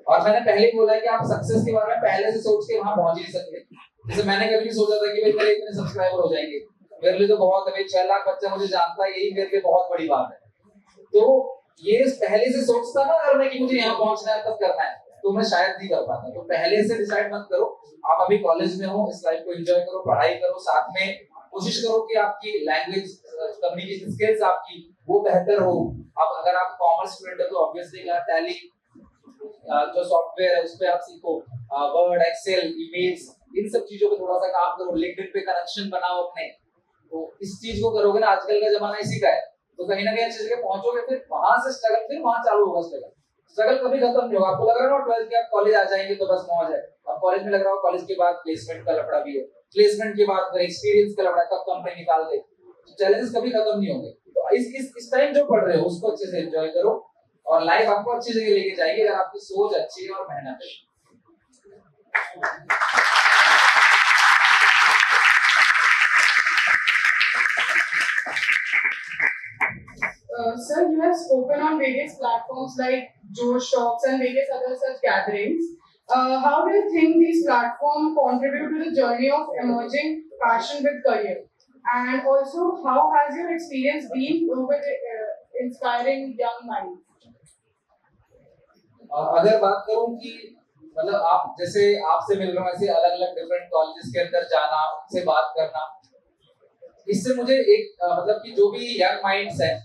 और मैंने पहले बोला है कि आप सक्सेस के बारे में पहले से सोच के वहां पहुंच नहीं सकते। जैसे मैंने कभी नहीं सोचा था कि भाई मेरे इतने सब्सक्राइबर हो जाएंगे, मेरे लिए तो बहुत है भाई, 6 लाख बच्चा मुझे जानता है, यही मेरे लिए बहुत बड़ी बात है। तो ये पहले से सोचता ना अगर मैं कि मुझे यहाँ पहुंचना है तब करना है, तो मैं शायद नहीं कर पाता। तो पहले से डिसाइड मत करो, आप अभी कॉलेज में हो, इस लाइफ को एंजॉय करो, पढ़ाई करो, साथ में कोशिश करो कि आपकी लैंग्वेज कम्युनिकेशन स्किल्स आपकी वो बेहतर हो। अब अगर आप कॉमर्स स्टूडेंट है तो ऑब्वियसली टैली जो सॉफ्टवेयर है उस पे आप सीखो, वर्ड, एक्सेल, ईमेल्स, इन सब चीजों पे थोड़ा सा काम करो, लिंक्डइन पे कनेक्शन बनाओ अपने। तो इस चीज को करोगे ना, आजकल का जमाना इसी का है, तो कहीं ना कहीं अच्छी जगह पहुंचोगे, फिर वहां से स्ट्रगल, फिर वहां चालू होगा स्ट्रगल। स्ट्रगल कभी खत्म नहीं होगा। आपको लग रहा है ना 12th के आप कॉलेज आ जाएंगे तो बस मौज है, अब कॉलेज में लग रहा हो कॉलेज के बाद प्लेसमेंट का लफड़ा भी है, प्लेसमेंट के बाद फिर एक्सपीरियंस का लफड़ा, कब कंपनी निकाल दे, चैलेंजेस कभी खत्म नहीं होंगे। तो इस टाइम जो पढ़ रहे हो उसको अच्छे से एंजॉय करो और लाइफ आपको अच्छी जगह लेके जाएगी अगर आपकी सोच अच्छी है और मेहनत है। Sir, you have spoken on various platforms like Josh Talks and various other such gatherings. How do you think these platforms contribute to the journey of emerging passion with career? And also, how has your experience been with inspiring young minds? अगर बात करूं कि मतलब आप जैसे आपसे मिल रहा हूं, ऐसे अलग अलग डिफरेंट कॉलेजेस के अंदर जाना, उनसे बात करना, इससे मुझे एक मतलब कि जो भी यंग माइंड्स हैं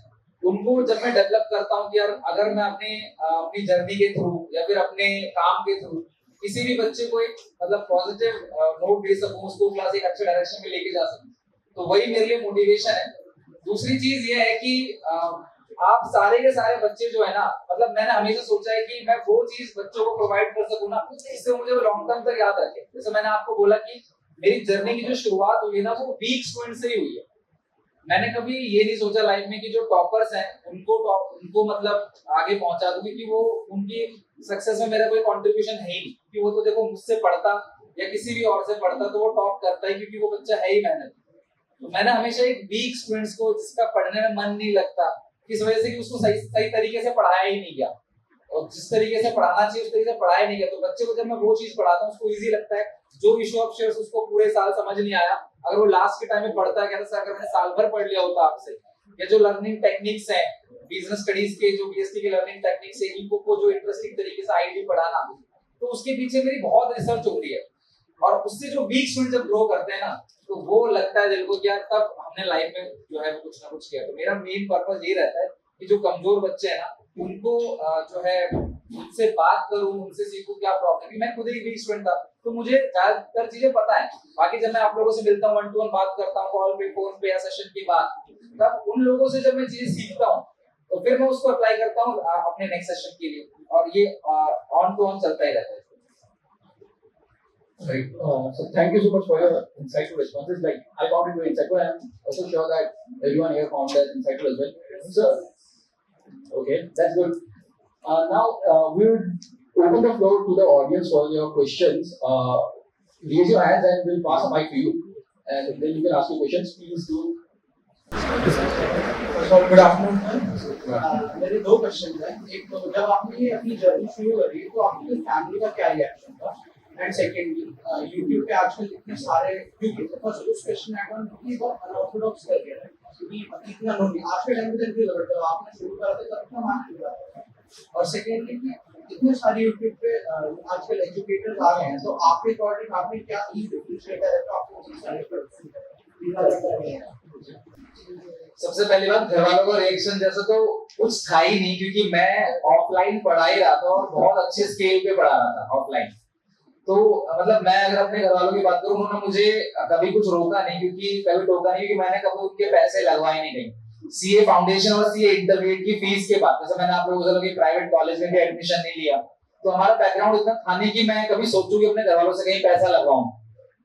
उनको जब मैं डेवलप करता हूँ कि यार अगर मैं अपनी जर्नी के थ्रू या फिर अपने काम के थ्रू किसी भी बच्चे को एक मतलब पॉजिटिव नोट दे सकूं, उसको क्लास एक अच्छे डायरेक्शन में लेके जा सकूं, तो वही मेरे लिए मोटिवेशन है। दूसरी चीज ये है कि आप सारे के सारे बच्चे जो है ना, मतलब मैंने हमेशा सोचा है कि मैं वो चीज बच्चों को प्रोवाइड कर सकूं ना जिससे मुझे लॉन्ग टर्म तक याद रखे। जैसे मैंने आपको बोला कि मेरी जर्नी की जो शुरुआत हुई है ना वो वीक स्टूडेंट से ही हुई है। मैंने कभी ये नहीं सोचा लाइफ में कि जो टॉपर्स हैं उनको मतलब आगे पहुंचा दूं, क्योंकि वो उनकी सक्सेस में मेरा कोई कंट्रीब्यूशन है ही नहीं। क्योंकि वो तो देखो मुझसे पढ़ता या किसी भी और से पढ़ता तो वो टॉप करता है, क्योंकि वो बच्चा है ही मेहनत। तो मैंने हमेशा एक वीक स्टूडेंट्स को जिसका पढ़ने में मन नहीं लगता, किस वजह से कि उसको सही तरीके से पढ़ाया ही नहीं गया, और जिस तरीके से पढ़ाना चाहिए उस तरीके से पढ़ाया नहीं गया, तो बच्चे को जब मैं वो चीज पढ़ाता हूँ उसको इजी लगता है। जो इशू ऑफ शेयर्स उसको पूरे साल समझ नहीं आया, अगर वो लास्ट के टाइम में पढ़ता है, कहता है अगर मैंने साल भर पढ़ लिया होता आपसे, या जो लर्निंग टेक्निक्स हैं बिजनेस स्टडीज के, जो बीएसटी के लर्निंग टेक्निक्स है, इनको को जो इंटरेस्टिंग तरीके से आईडी पढ़ाना, तो उसके पीछे मेरी बहुत रिसर्च हो रही है। और उससे जो वीक स्टूडेंट जब ग्रो करते हैं ना, तो वो लगता है दिल को कि यार तब हमने लाइफ में जो है कुछ ना कुछ किया। तो मेरा मेन पर्पस ये रहता है कि जो कमजोर बच्चे हैं ना उनको जो है उनसे बात करूं, उनसे सीखूं क्या प्रॉब्लम। मैं खुद एक वीक स्टूडेंट था तो मुझे ज्यादातर चीजें पता है। बाकी जब मैं आप लोगों से मिलता हूँ, 1-to-1 बात करता हूँ, कॉल पे, फोन पे या सेशन के बाद, तब उन लोगों से जब मैं चीजें सीखता हूँ तो फिर मैं उसको अप्लाई करता हूँ अपने नेक्स्ट सेशन के लिए, और ये ऑन टू ऑन चलता ही रहता है। Right. So thank you so much for your insightful responses. Like I found it very insightful. I am also sure that everyone here found that insightful as well. So, okay, that's good. Now we will open the floor to the audience for your questions. Raise your hands and we'll pass a mic to you, and then you can ask your questions. Please do. Good afternoon. मेरे दो question हैं। एक तो जब आपने अपनी journey शुरू करी तो आपकी फैमिली का क्या रिएक्शन था, एंड सेकेंडली यूट्यूब पे आजकल इतने सारे, क्योंकि फर्स्ट उस क्वेश्चन में कि बहुत अनऑर्थोडॉक्स कर दिया है कि इतना नो नहीं आज के टाइम पे देखिए, जब आपने शुरू करा था तब इतना मान चुका था, और सेकेंडली कि इतने सारे यूट्यूब पे आजकल एजुकेटर्स आ गए हैं, तो आपके अकॉर्डिंग आपने क्या चीज डिफरेंशिएटर है तो आपको सारे सबसे पहली बात, घर वालों का रिएक्शन जैसा तो कुछ था ही नहीं, क्योंकि मैं ऑफलाइन पढ़ा ही रहा था और बहुत अच्छे स्केल पे पढ़ा रहा था ऑफलाइन। तो मतलब मैं अगर अपने घर वालों की बात करूं, उन्होंने मुझे कभी कुछ रोका नहीं, कभी टोका नहीं, क्योंकि मैंने कभी उनके पैसे लगवाए नहीं कहीं। सीए फाउंडेशन और सीए इंटरमीडिएट की फीस के बाद, जैसे मैंने आप लोगों को कि प्राइवेट कॉलेज में भी एडमिशन नहीं लिया, तो हमारा बैकग्राउंड इतना था नहीं कि मैं कभी सोचूं कि अपने घर वालों से कहीं पैसा लगवाऊं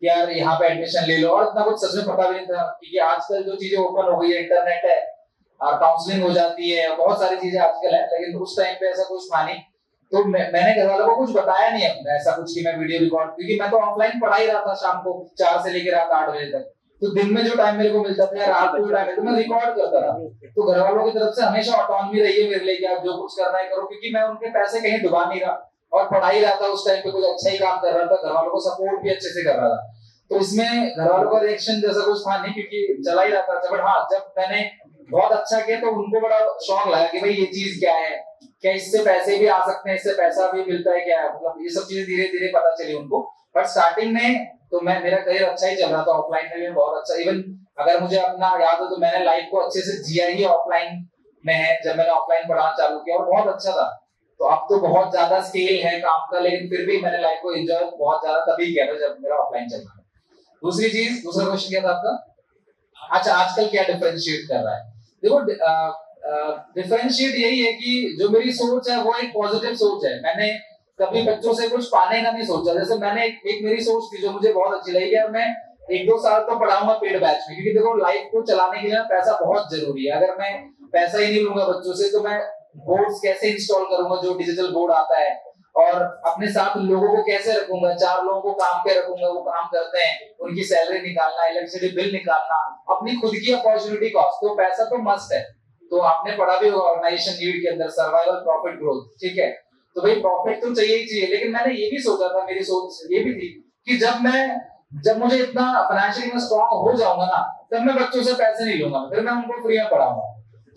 यार यहाँ पे एडमिशन ले लो, और इतना कुछ सच में पता भी नहीं था, क्योंकि आजकल जो चीजें ओपन हो गई है, इंटरनेट है और काउंसलिंग हो जाती है, बहुत सारी चीजें आजकल है, लेकिन उस टाइम पे ऐसा कुछ था नहीं। तो मैंने घर वालों को कुछ बताया नहीं अपना ऐसा कुछ कि मैं वीडियो रिकॉर्ड, क्योंकि मैं तो ऑफलाइन पढ़ा ही रहा था शाम को 4 से लेकर रात 8 बजे तक, तो दिन में जो टाइम मेरे को मिलता था या रात को टाइम तो मैं रिकॉर्ड करता था। तो घर वालों की तरफ से हमेशा ऑटोनॉमी रही है मेरे लिए कि आप जो कुछ करना है करो, क्योंकि मैं उनके पैसे कहीं डुबा नहीं रहा और पढ़ा ही रहा था, उस टाइम पे कुछ अच्छा ही काम कर रहा था, घर वालों को सपोर्ट भी अच्छे से कर रहा था। तो इसमें घर वालों का रिएक्शन जैसा कुछ था नहीं, क्योंकि चला ही रहा था। बट हाँ, जब मैंने बहुत अच्छा किया तो उनको बड़ा शौक लगा कि भाई ये चीज क्या है, क्या इससे पैसे भी आ सकते हैं, इससे पैसा भी मिलता है क्या, मतलब ये सब चीजें धीरे धीरे पता चली उनको। बट स्टार्टिंग में तो मेरा करियर अच्छा ही चल रहा था, ऑफलाइन में भी बहुत अच्छा। इवन अगर मुझे अपना याद हो तो मैंने लाइफ को अच्छे से जिया ही ऑफलाइन में है, जब मैंने ऑफलाइन पढ़ाना चालू किया, और बहुत अच्छा था। तो अब तो बहुत ज्यादा स्केल है काम का, लेकिन फिर भी मैंने लाइफ को एंजॉय बहुत ज्यादा तभी किया था जब मेरा ऑफलाइन चल रहा था। दूसरा क्वेश्चन क्या था आपका? अच्छा, आजकल क्या डिफरेंशिएट कर रहा है? देखो, डिफरेंशिएट यही है कि जो मेरी सोच है वो एक पॉजिटिव सोच है। मैंने कभी बच्चों से कुछ पाने का नहीं सोचा। जैसे मैंने एक मेरी सोच थी जो मुझे बहुत अच्छी लगी, यार मैं 1-2 साल तो पढ़ाऊंगा पेड बैच में, क्योंकि देखो लाइफ को चलाने के लिए पैसा बहुत जरूरी है। अगर मैं पैसा ही नहीं लूंगा बच्चों से तो मैं बोर्ड्स कैसे इंस्टॉल करूंगा, जो डिजिटल बोर्ड आता है, और अपने साथ लोगों को कैसे रखूंगा, 4 लोगों को काम पे रखूंगा, वो काम करते हैं, उनकी सैलरी निकालना, इलेक्ट्रिसिटी बिल निकालना, अपनी खुद की अपॉर्चुनिटी कॉस्ट, तो पैसा तो मस्ट है। तो आपने पढ़ा भी होगा ऑर्गेनाइजेशन नीड के अंदर सर्वाइवल प्रॉफिट ग्रोथ, ठीक है? तो भाई प्रॉफिट तो चाहिए ही चाहिए, लेकिन मैंने ये भी सोचा था, मेरी सोच ये भी थी कि जब मुझे इतना फाइनेंशियली में स्ट्रांग हो जाऊंगा ना, तब मैं बच्चों से पैसे नहीं लूंगा, फिर मैं उनको फ्री में पढ़ाऊंगा।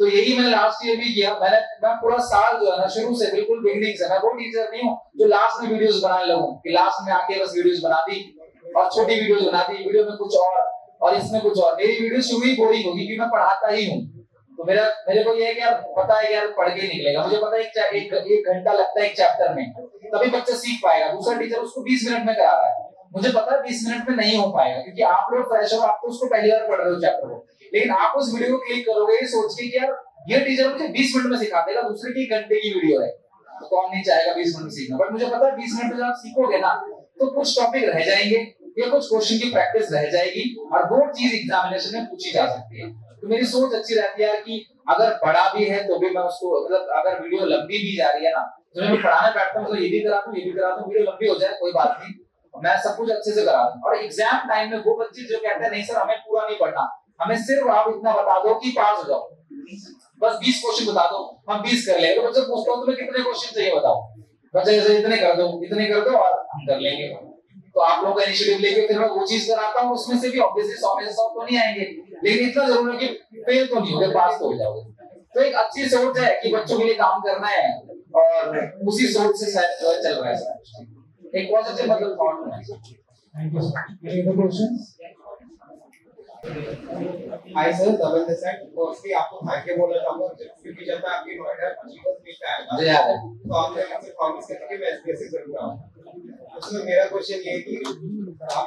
तो यही मैंने लास्ट ईयर भी किया। मैं पूरा साल जो है ना, शुरू से बिल्कुल बिगिनिंग से, मैं वो टीचर नहीं हूँ जो लास्ट में वीडियोस बनाने लगूं कि लास्ट में आके बस वीडियोस बना दी और छोटी वीडियोस बना दी, वीडियो में कुछ और इसमें कुछ और। मेरी वीडियो शुरू ही बोरिंग होगी क्योंकि मैं पढ़ाता ही हूँ। तो मेरे को ये है कि यार पता है कि यार पढ़ के निकलेगा, मुझे पता है एक घंटा लगता है एक चैप्टर में, तभी बच्चा सीख पाएगा। दूसरा टीचर उसको 20 मिनट में करा रहा है, मुझे पता है 20 मिनट में नहीं हो पाएगा, क्योंकि आप लोग फ्रेश हो, आप तो उसको पहली बार पढ़ रहे हो चैप्टर को, लेकिन आप उस वीडियो को क्लिक करोगे ये सोच के कि यार ये टीचर मुझे 20 मिनट में सिखा देगा, दूसरे की 1 घंटे की वीडियो है, तो कौन नहीं चाहेगा 20 मिनट में सीखना। बट मुझे पता है 20 मिनट में जब आप सीखोगे ना तो कुछ टॉपिक रह जाएंगे या कुछ क्वेश्चन की प्रैक्टिस रह जाएगी और वो चीज एग्जामिनेशन में पूछी जा सकती है। तो मेरी सोच अच्छी रहती है कि अगर बड़ा भी है तो भी मैं उसको, मतलब अगर वीडियो लंबी भी जा रही है ना तो मैं पढ़ाने बैठता हूँ तो ये भी करा दूं, वीडियो लंबी हो जाए कोई बात नहीं, मैं सब कुछ अच्छे से करा दूं। और एग्जाम टाइम में वो बच्चे जो कहते हैं नहीं सर हमें पूरा नहीं पढ़ना, हमें सिर्फ आप इतना बता दो कि पास हो जाओ, बस 20 क्वेश्चन बता दो, हम 20 कर लेंगे। तो बच्चे पूछता हूँ तुम्हें कितने क्वेश्चन चाहिए बताओ, बच्चे जैसे इतने कर दो और हम कर लेंगे। तो आप लोग का इनिशिएटिव लेके फिर मैं वो चीज कराता हूँ, उसमें से भी ऑब्वियसली 100 में से 100 तो नहीं आएंगे, लेकिन इतना जरूर है कि फेल तो नहीं होगे, पास तो हो जाओगे। तो एक अच्छी सोच है कि बच्चों के लिए काम करना है और उसी सोच से शायद चल रहा है, एक पॉजिटिव मतलब थॉट है। Thank you sir. Any other questions? Hi sir, दबल दिस साइड फर्स्टली आपको थैंक यू बोलना चाहूंगा क्योंकि जब मैं आपकी नोएडा अचीवर्स मीट पे आया था मुझे याद है तो आपने मुझसे प्रॉमिस किया कि मैं एसपीएससी करूंगा। उसमें मेरा क्वेश्चन ये है कि आप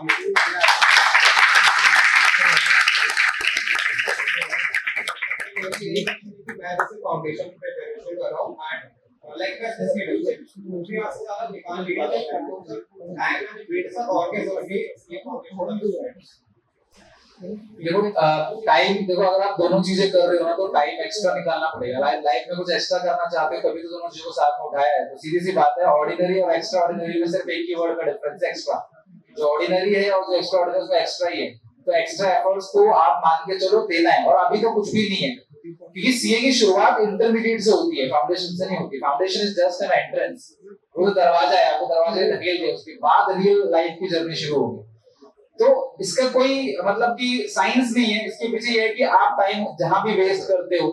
मैं जैसे फाउंडेशन प्रिपरेशन कर रहा हूँ एंड लाइक मैं इसके शेड्यूल से मुझे यहाँ से ज़्यादा निकाल नहीं पाता एंड मैंने वेट से और के करके ये फाउंडेशन देखो टाइम अगर आप दोनों चीजें कर रहे हो ना तो टाइम एक्स्ट्रा निकालना पड़ेगा। लाइफ में कुछ एक्स्ट्रा करना चाहते हो तभी तो दोनों चीजों को साथ में उठाया है। तो सीधी सी बात है, ऑर्डिनरी और एक्स्ट्रा ऑर्डिनरी में सिर्फ एक ही वर्ड का डिफरेंस है, एक्स्ट्रा। जो ऑर्डिनरी है और जो एक्स्ट्रा ऑर्डिनरी उसमें एक्स्ट्रा ही है। तो एक्स्ट्रा एफर्ट्स को आप मान के चलो देना है। और अभी तो कुछ भी नहीं है, क्योंकि सीए की शुरुआत इंटरमीडिएट से होती है, फाउंडेशन से नहीं होती। Foundation is just an entrance, वो दरवाजा है, आपको दरवाजे धकेल दिया, उसके बाद रियल लाइफ की जर्नी शुरू होगी। तो इसका कोई मतलब कि साइंस नहीं है, इसके पीछे ये है कि आप टाइम जहां भी वेस्ट करते हो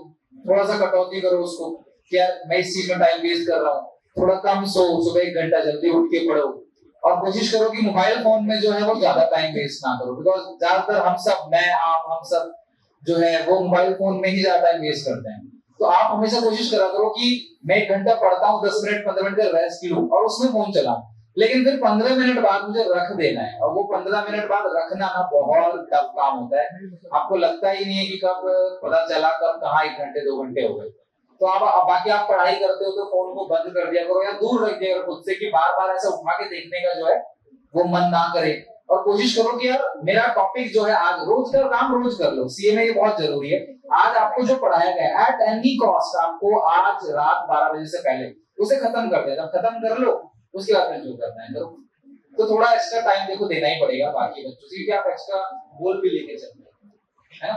थोड़ा सा कटौती करो उसको, कि यार मैं इस चीज में टाइम वेस्ट कर रहा हूँ, थोड़ा कम सो, सुबह 1 घंटा जल्दी उठ के पढ़ो, और कोशिश करो कि मोबाइल फोन में जो है वो ज्यादा टाइम वेस्ट ना करो। बिकॉज ज्यादातर हम सब, मैं आप हम सब जो है वो मोबाइल फोन में ही ज्यादा टाइम वेस्ट करते हैं। तो आप हमेशा कोशिश करा करो कि मैं 1 घंटा पढ़ता हूँ, 10 मिनट 15 मिनट का रेस्ट लूं और उसमें फोन चलाऊं, लेकिन फिर 15 मिनट बाद मुझे रख देना है। और वो 15 मिनट बाद रखना ना बहुत टफ काम होता है। आपको लगता ही नहीं है कि कब पता चला कब कहाँ 1 घंटे 2 घंटे हो गए। तो आप बाकी आप पढ़ाई करते हो तो फोन को बंद कर दिया करो या दूर रख दिया करो खुद से, कि बार बार ऐसा उठा के देखने का जो है वो मन ना करे। और कोशिश करो कि यार मेरा टॉपिक जो है आज, रोज का काम रोज कर लो, सीए में ये बहुत जरूरी है। आज आपको जो पढ़ाया गया एट एनी कॉस्ट आपको आज रात 12 बजे से पहले उसे खत्म कर दे। जब खत्म कर लो उसके बाद जो करना है करो। तो थोड़ा एक्स्ट्रा टाइम देखो देना ही पड़ेगा बाकी बच्चों से, कि आप एक्स्ट्रा गोल भी लेके चलते हैं, है ना।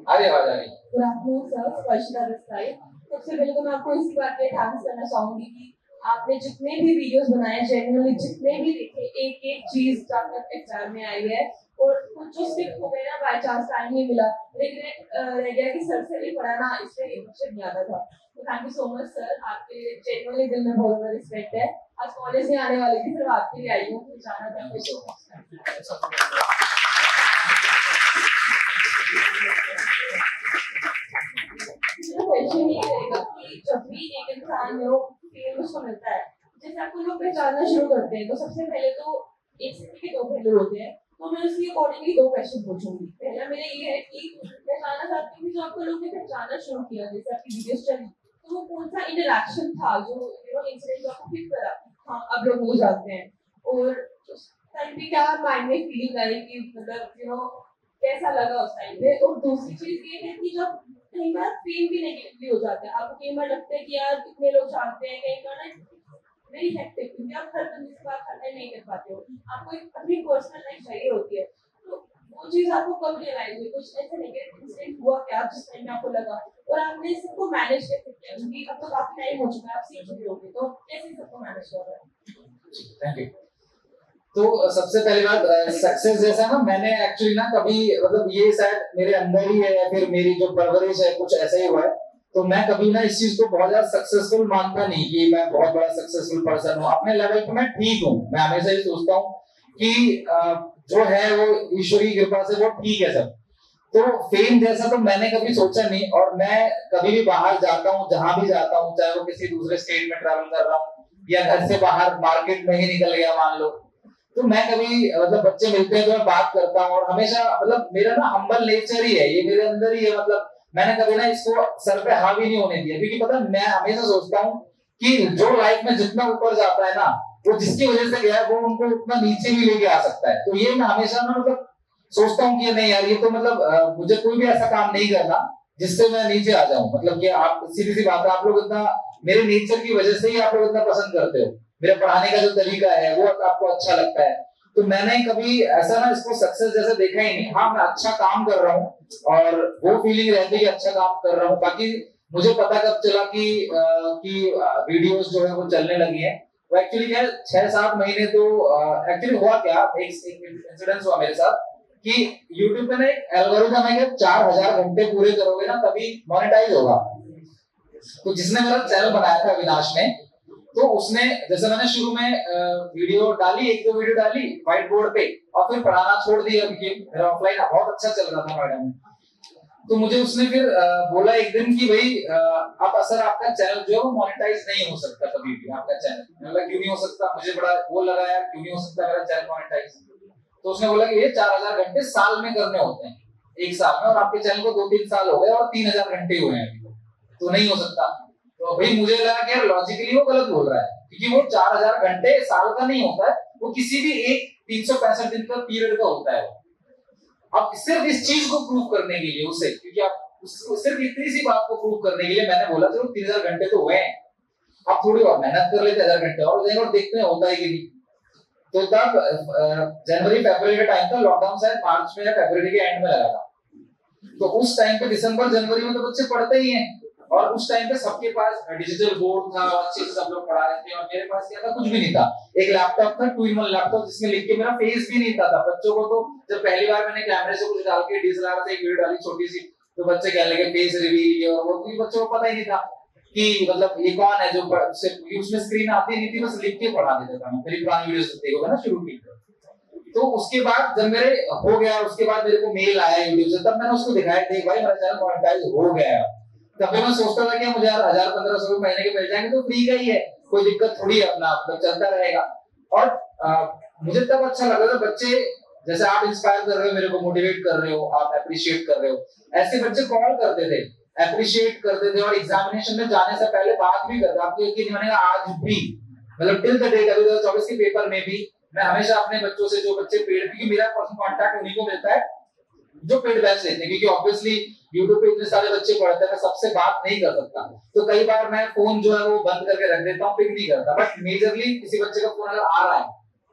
अरे आवाज आ रही है। Good afternoon sir, Sparshita this side. सबसे पहले तो मैं आपको इसी बात पे थैंक्स करना चाहूंगी कि आपने जितने भी वीडियोस बनाए, जेन्युइनली जितने भी देखे, एक एक चीज जाकर एग्जाम में आई है। और कुछ जो स्किप हो गए ना, बाय चांस टाइम नहीं मिला, लेकिन रह गया कि सर से नहीं पढ़ाना, इसलिए मुझे नहीं आता था। तो thank you so much sir, आपके जेन्युइनली दिल में बहुत बड़ा रिस्पेक्ट है। आज कॉलेज में आने वाली थी, सिर्फ आपके लिए आई हूँ, तो जाना था। क्वेश्चन ये रहेगा कि जब भी एक इंसान जो फेम उसको मिलता है, जैसे आपको लोग पहचानना शुरू करते हैं, तो सबसे पहले तो एक सिक्के के 2 पहलू होते हैं। तो मैं उसके अकॉर्डिंगली 2 क्वेश्चन पूछूंगी। पहला मेरा ये है कि मैं जानना चाहती हूँ कि जो आपको लोग ने पहचानना शुरू किया, जैसे आपकी वीडियोस चली, तो वो कौन सा इंटरेक्शन था जो इंसिडेंट जो आपको क्लिक करा, हाँ अब लोग हो जाते हैं, और उस टाइम पे क्या माइंड में फीलिंग आई कि मतलब कैसा लगा उस टाइम पे। और दूसरी चीज ये है कि जब कई बार फेम भी नेगेटिवली हो जाता है, आपको कई बार लगता है कि यार इतने लोग चाहते हैं, कई बार ना वेरी हेक्टिक, क्योंकि आप हर बंदे से बात करना नहीं कर पाते हो, आपको एक अपनी पर्सनल लाइफ चाहिए होती है। तो वो चीज आपको कब रियलाइज हुई, कुछ ऐसा नेगेटिव इंसिडेंट हुआ क्या जिस टाइम आपको लगा, और आपने सबको मैनेज कैसे किया, क्योंकि अब तो काफी टाइम हो चुका है, आप सीख चुके होंगे, तो कैसे सबको मैनेज कर रहे हैं। Thank you. तो सबसे पहली बात, सक्सेस जैसा ना, मैंने एक्चुअली ना कभी मतलब ये शायद मेरे अंदर ही है या फिर मेरी जो परवरिश है कुछ ऐसा ही हुआ है। तो मैं कभी ना इस चीज को बहुत ज्यादा सक्सेसफुल मानता नहीं कि मैं बहुत बड़ा सक्सेसफुल पर्सन हूँ। अपने लेवल पे मैं ठीक हूँ। मैं हमेशा ये सोचता हूँ कि जो है वो ईश्वरी कृपा से वो ठीक है सब। तो फेम जैसा तो मैंने कभी सोचा नहीं। और मैं कभी भी बाहर जाता हूँ, जहां भी जाता हूँ, चाहे वो किसी दूसरे स्टेट में ट्रैवल कर रहा हूँ या घर से बाहर मार्केट में ही निकल गया मान लो, तो मैं कभी मतलब बच्चे मिलते हैं तो मैं बात करता हूँ। और हमेशा मतलब मेरा ना हम्बल नेचर ही है, ये मेरे अंदर ही है। मतलब मैंने कभी ना इसको सर पे हावी नहीं होने दिया, क्योंकि पता मैं हमेशा सोचता हूँ कि जो लाइफ में जितना ऊपर जाता है ना, वो जिसकी वजह से गया है वो उनको उतना नीचे भी लेके आ सकता है। तो ये मैं हमेशा ना मतलब सोचता हूँ कि नहीं यार, ये तो मतलब मुझे कोई भी ऐसा काम नहीं करना जिससे मैं नीचे आ जाऊं। मतलब कि आप सीधी सी बात है, आप लोग इतना मेरे नेचर की वजह से ही आप लोग इतना पसंद करते हो, मेरे पढ़ाने का जो तरीका है वो आपको अच्छा लगता है। तो मैंने कभी ऐसा ना इसको सक्सेस जैसे देखा ही नहीं। हाँ, मैं अच्छा काम कर रहा हूँ और वो फीलिंग रहती है कि अच्छा काम कर रहा हूँ। बाकी मुझे पता कब चला कि वीडियोस जो है वो चलने लगी है, वो एक्चुअली क्या है 6-7 महीने तो एक्चुअली हुआ क्या, एक इंसिडेंस हुआ मेरे साथ कि YouTube पे ना एक एल्गोरिथम है कि 4000 घंटे पूरे करोगे ना तभी मोनेटाइज होगा। तो जिसने मेरा चैनल बनाया था अविनाश ने, तो उसने जैसे मैंने शुरू में वीडियो डाली, 1-2 वीडियो डाली व्हाइट बोर्ड पे और फिर पढ़ाना छोड़ दिया क्योंकि मेरा ऑफलाइन बहुत अच्छा चल रहा था नोएडा में। तो मुझे उसने फिर बोला एक दिन कि भाई अब सर आपका चैनल जो है वो मोनेटाइज नहीं हो सकता कभी भी, आपका चैनल। मैं बोला क्यों नहीं हो सकता, मुझे बड़ा वो लगा यार क्यों नहीं हो सकता मेरा चैनल मोनेटाइज। तो उसने बोला कि ये 4000 घंटे साल में करने होते हैं, एक साल में, और आपके चैनल को 2-3 साल हो गए और 3000 घंटे हुए हैं अभी, तो नहीं हो सकता। तो भाई मुझे लगा कि यार लॉजिकली वो गलत बोल रहा है, क्योंकि वो 4000 घंटे साल का नहीं होता है, वो किसी भी एक 365 दिन का पीरियड का होता है। अब सिर्फ इस चीज को प्रूव करने के लिए उसे, क्योंकि आप सिर्फ इतनी सी बात को प्रूव करने के लिए मैंने बोला चलो 3000 घंटे तो हुए हैं, अब थोड़ी और मेहनत कर लेते 1000 घंटे और देंगे और देखते हैं होता है कि नहीं। तो तब जनवरी फरवरी का टाइम था, लॉकडाउन शायद मार्च में या फरवरी के एंड में लगा था, तो उस टाइम पे दिसंबर जनवरी में तो बच्चे पढ़ते ही हैं, और उस टाइम पे सबके पास डिजिटल बोर्ड था, अच्छे से सब लोग पढ़ा रहे थे, और मेरे पास क्या था, कुछ भी नहीं था, एक लैपटॉप था 2-in-1 लैपटॉप जिसमें लिख के मेरा फेस भी नहीं था। बच्चों को तो जब पहली बार मैंने कैमरे से कुछ डाल के डीएसएलआर से एक वीडियो डाली छोटी सी, तो बच्चे कहने लगे फेस रिवील, और वो क्योंकि बच्चों को पता ही नहीं था कि मतलब ये कौन है, जो उसमें स्क्रीन आती नहीं थी, बस लिख के पढ़ा देता था मैं, मेरी पुरानी वीडियोस देखोगे ना शुरू की। तो उसके बाद जब मेरे हो गया, उसके बाद मेरे को मेल आया यूट्यूब से, तब मैंने उसको दिखाया, देख भाई मेरा चैनल मोनेटाइज हो गया है। तब मैं सोचता था कि मुझे यार 1000-1500 रुपए महीने के मिल जाएंगे तो फ्री का ही है, कोई दिक्कत थोड़ी है, अपना मतलब चलता रहेगा। और मुझे तब अच्छा लग रहा था, बच्चे जैसे आप इंस्पायर कर रहे हो, मेरे को मोटिवेट कर रहे हो, आप अप्रिशिएट कर रहे हो, ऐसे बच्चे कॉल करते थे, अप्रिशिएट करते थे, और एग्जामिनेशन में जाने से पहले बात भी करते। आपको यकीन नहीं मानेगा, आज भी मतलब टिल द डेट 2024 के पेपर में भी मैं हमेशा अपने बच्चों से, जो बच्चे पेड, क्योंकि मेरा पर्सनल कांटेक्ट उन्हीं को मिलता है जो पेड बैच लेते हैं, क्योंकि ऑब्वियसली YouTube पे इतने सारे बच्चे पढ़ते हैं, मैं सबसे बात नहीं कर सकता, तो कई बार मैं फोन जो है वो बंद करके रख देता हूँ, पिक नहीं करता। बट मेजरली किसी बच्चे का फोन अगर आ रहा है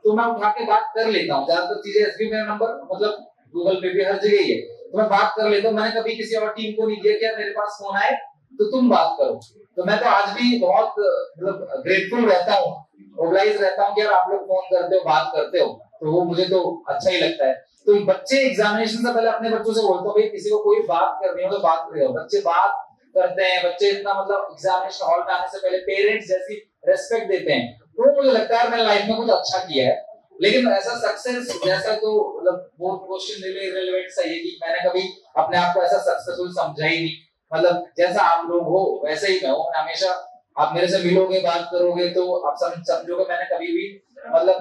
तो मैं उठा के बात कर लेता हूँ। ज्यादातर चीजें एसबी मेरा नंबर मतलब गूगल पे भी हर जगह ही है, तो मैं बात कर लेता हूँ। मैंने कभी किसी और टीम को नहीं दिया कि मेरे पास फोन आए तो तुम बात करो। तो मैं तो आज भी बहुत मतलब ग्रेटफुल रहता हूँ, ओबलाइज रहता हूँ कि यार आप लोग फोन करते हो, बात करते हो, तो वो मुझे तो अच्छा ही लगता है। तो बच्चे एग्जामिनेशन से पहले अपने बच्चों से बोलता हूँ भाई किसी को कोई बात करनी हो तो बात करिए। बच्चे बात करते हैं, बच्चे इतना मतलब एग्जामिनेशन हॉल में आने से पहले पेरेंट्स जैसी रेस्पेक्ट देते हैं, तो मुझे लगता है मैंने लाइफ में कुछ अच्छा किया है। लेकिन ऐसा सक्सेस जैसा तो मतलब वो क्वेश्चन रिलेवेंट सही है कि मैंने कभी अपने आप को ऐसा सक्सेसफुल समझा ही नहीं। मतलब जैसा आप लोग हो वैसे ही मैं हूँ, हमेशा आप मेरे से मिलोगे, बात करोगे तो आप समझोगे मैंने कभी भी मतलब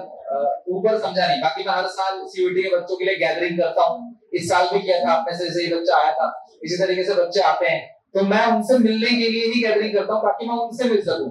ऊपर समझा नहीं। बाकी मैं हर साल सीयूईटी के बच्चों के लिए गैदरिंग करता हूँ, इस साल भी किया था, आप में से जैसे ही बच्चा आया था इसी तरीके से बच्चे आते हैं, तो मैं उनसे मिलने के लिए ही गैदरिंग करता हूँ ताकि मैं उनसे मिल सकूं।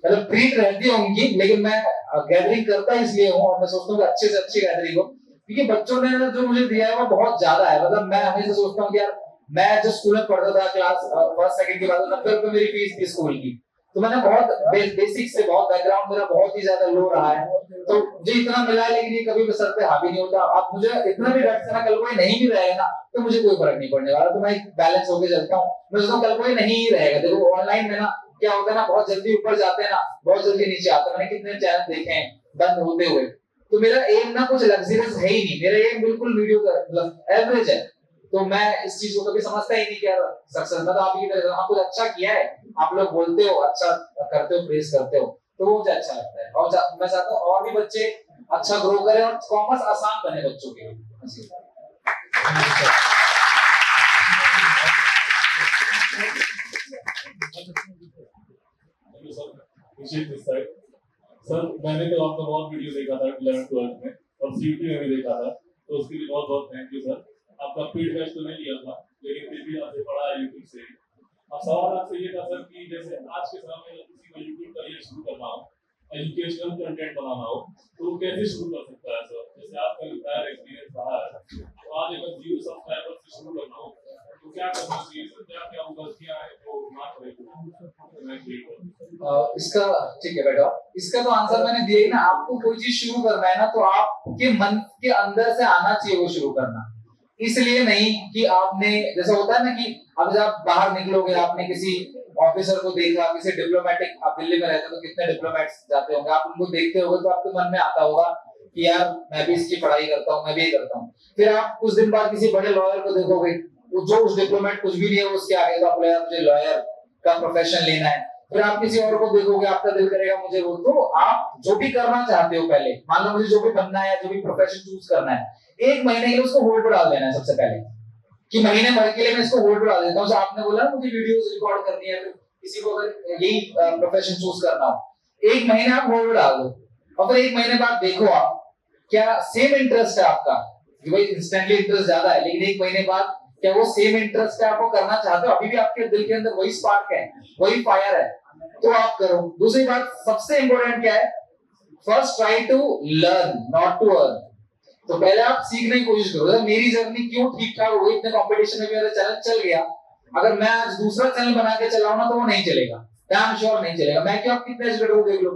मतलब ट्रीट रहती है उनकी, लेकिन मैं गैदरिंग करता इसलिए हूँ और मैं सोचता हूँ कि अच्छे से अच्छी गैदरिंग हो, क्योंकि बच्चों ने जो मुझे दिया है वो बहुत ज्यादा है। मतलब मैं हमेशा सोचता हूँ कि यार मैं जो स्कूल में पढ़ता था क्लास फर्स्ट सेकंड के बाद 90 रुपए मेरी फीस थी स्कूल की, तो मैंने बहुत बेसिक से बहुत बैकग्राउंड मेरा बहुत ही ज्यादा लो रहा है, तो मुझे इतना मिला है, लेकिन ये कभी सर पे हावी नहीं होता। अब मुझे इतना भी डर से ना कल कोई नहीं भी रहेगा ना तो मुझे कोई फर्क नहीं पड़ने वाला, तो मैं बैलेंस होके चलता हूँ। मैं सोचता हूँ कल कोई नहीं रहेगा। देखो ऑनलाइन में ना क्या होता है ना, बहुत जल्दी ऊपर जाते हैं ना, बहुत जल्दी नीचे आते हैं। मैंने कितने चैनल देखे हैं बंद होते हुए। तो मेरा एम ना कुछ लग्जरियस है ही नहीं, मेरा एम बिल्कुल वीडियो का मतलब एवरेज है। तो मैं इस चीज को कभी समझता ही नहीं कि यार सक्सेस मतलब आप ये हाँ कुछ अच्छा किया है, आप लोग बोलते हो, अच्छा करते हो, प्रेस करते हो, तो वो मुझे अच्छा लगता है। और मैं चाहता हूँ और भी बच्चे अच्छा ग्रो करें और कॉमर्स आसान बने बच्चों के लिए। सर मैंने तो आपका बहुत वीडियो देखा था 11th-12th में और सीयूटी में भी देखा था, तो उसके लिए बहुत बहुत थैंक यू सर। आपका पेड बैच तो नहीं लिया था, लेकिन फिर भी आपसे पढ़ा है यूट्यूब से। अब सवाल आपसे ये था सर कि जैसे आज के समय में किसी को यूट्यूब करियर शुरू करना हो, एजुकेशनल कंटेंट बनाना हो, तो वो कैसे शुरू कर सकता है सर? जैसे आपका रिटायर एक्सपीरियंस रहा है, तो आज अगर 0 सब्सक्राइबर से शुरू करना हो तो क्या करना चाहिए सर? क्या क्या वो गलतियां हैं जो ना करें? इसका ठीक है बेटा, इसका तो आंसर मैंने दिया ही ना। आपको कोई चीज शुरू करना है ना तो आपके मन के अंदर से आना चाहिए वो शुरू करना। इसलिए नहीं कि आपने जैसा होता है ना कि अब जब आप बाहर निकलोगे, आपने किसी ऑफिसर को देखा, किसी डिप्लोमेटिक, आप दिल्ली में रहते हो तो कितने डिप्लोमेट्स जाते होंगे, आप उनको देखते होगे तो आपके मन में आता होगा कि यार मैं भी इसकी पढ़ाई करता हूँ, मैं भी ये करता हूँ। फिर आप कुछ दिन बाद किसी बड़े लॉयर को देखोगे, जो उस डिप्लोमेट कुछ भी नहीं है उसके आगे तो आप बोले मुझे लॉयर का प्रोफेशन लेना है। फिर आप किसी और को देखोगे, आपका दिल करेगा मुझे वो। तो आप जो भी करना चाहते हो पहले, मान लो मुझे जो भी बनना है, जो भी प्रोफेशन चूज करना है, 1 महीने के लिए उसको होल्ड पर डाल देना है सबसे पहले, कि महीने भर के लिए मैं इसको होल्ड पर डाल देता हूँ। तो आपने बोला मुझे वीडियोस रिकॉर्ड करनी है, किसी को अगर यही प्रोफेशन चूज करना हो, 1 महीने आप होल्ड पर डाल दो और फिर 1 महीने बाद देखो आप क्या सेम इंटरेस्ट है आपका कि भाई इंस्टेंटली इंटरेस्ट ज्यादा है, लेकिन एक महीने बाद क्या वो सेम इंटरेस्ट है, आपको करना चाहते हो, अभी भी आपके दिल के अंदर वही स्पार्क है, वही फायर है, तो आप करो। दूसरी बात सबसे इंपॉर्टेंट क्या है, first try to learn not to earn. तो पहले आप सीखने की कोशिश करो। जब मेरी जर्नी क्यों ठीक ठाक हो गई, इतने कंपटीशन में मेरा चैनल चल गया, अगर मैं आज दूसरा चैनल बना के चलाऊं ना तो वो नहीं चलेगा, डैम श्योर नहीं चलेगा। मैं क्यों, आप कितने एजुकेटेड हो देख लो,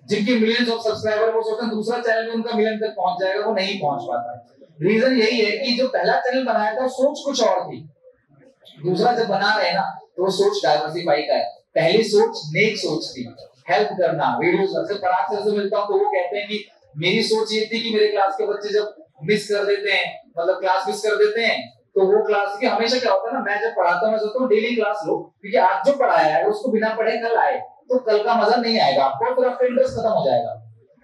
जिनके मिलियंस ऑफ सब्सक्राइबर वो सोचते हैं दूसरा चैनल भी उनका मिलियन तक पहुंच जाएगा, वो नहीं पहुंच पाता। रीजन यही है कि जो पहला चैनल बनाया था सोच कुछ और थी, दूसरा जब बना रहे ना तो वो सोच डाइवर्सिफाई का है। पहली सोच नेक सोच थी, हेल्प करना, वीडियोस। अक्सर पराग सर से मिलता हूं तो वो कहते हैं कि मेरी सोच ये थी कि मेरे क्लास के बच्चे जब मिस कर देते हैं, मतलब क्लास मिस कर देते हैं, तो वो क्लास की हमेशा क्या होता है ना, मैं जब पढ़ाता हूं मैं सोचता हूं डेली क्लास लो, क्योंकि आज जो पढ़ाया है उसको बिना पढ़े कल आए तो कल का मजा नहीं आएगा आपको, फिर आपका इंटरेस्ट खत्म हो जाएगा।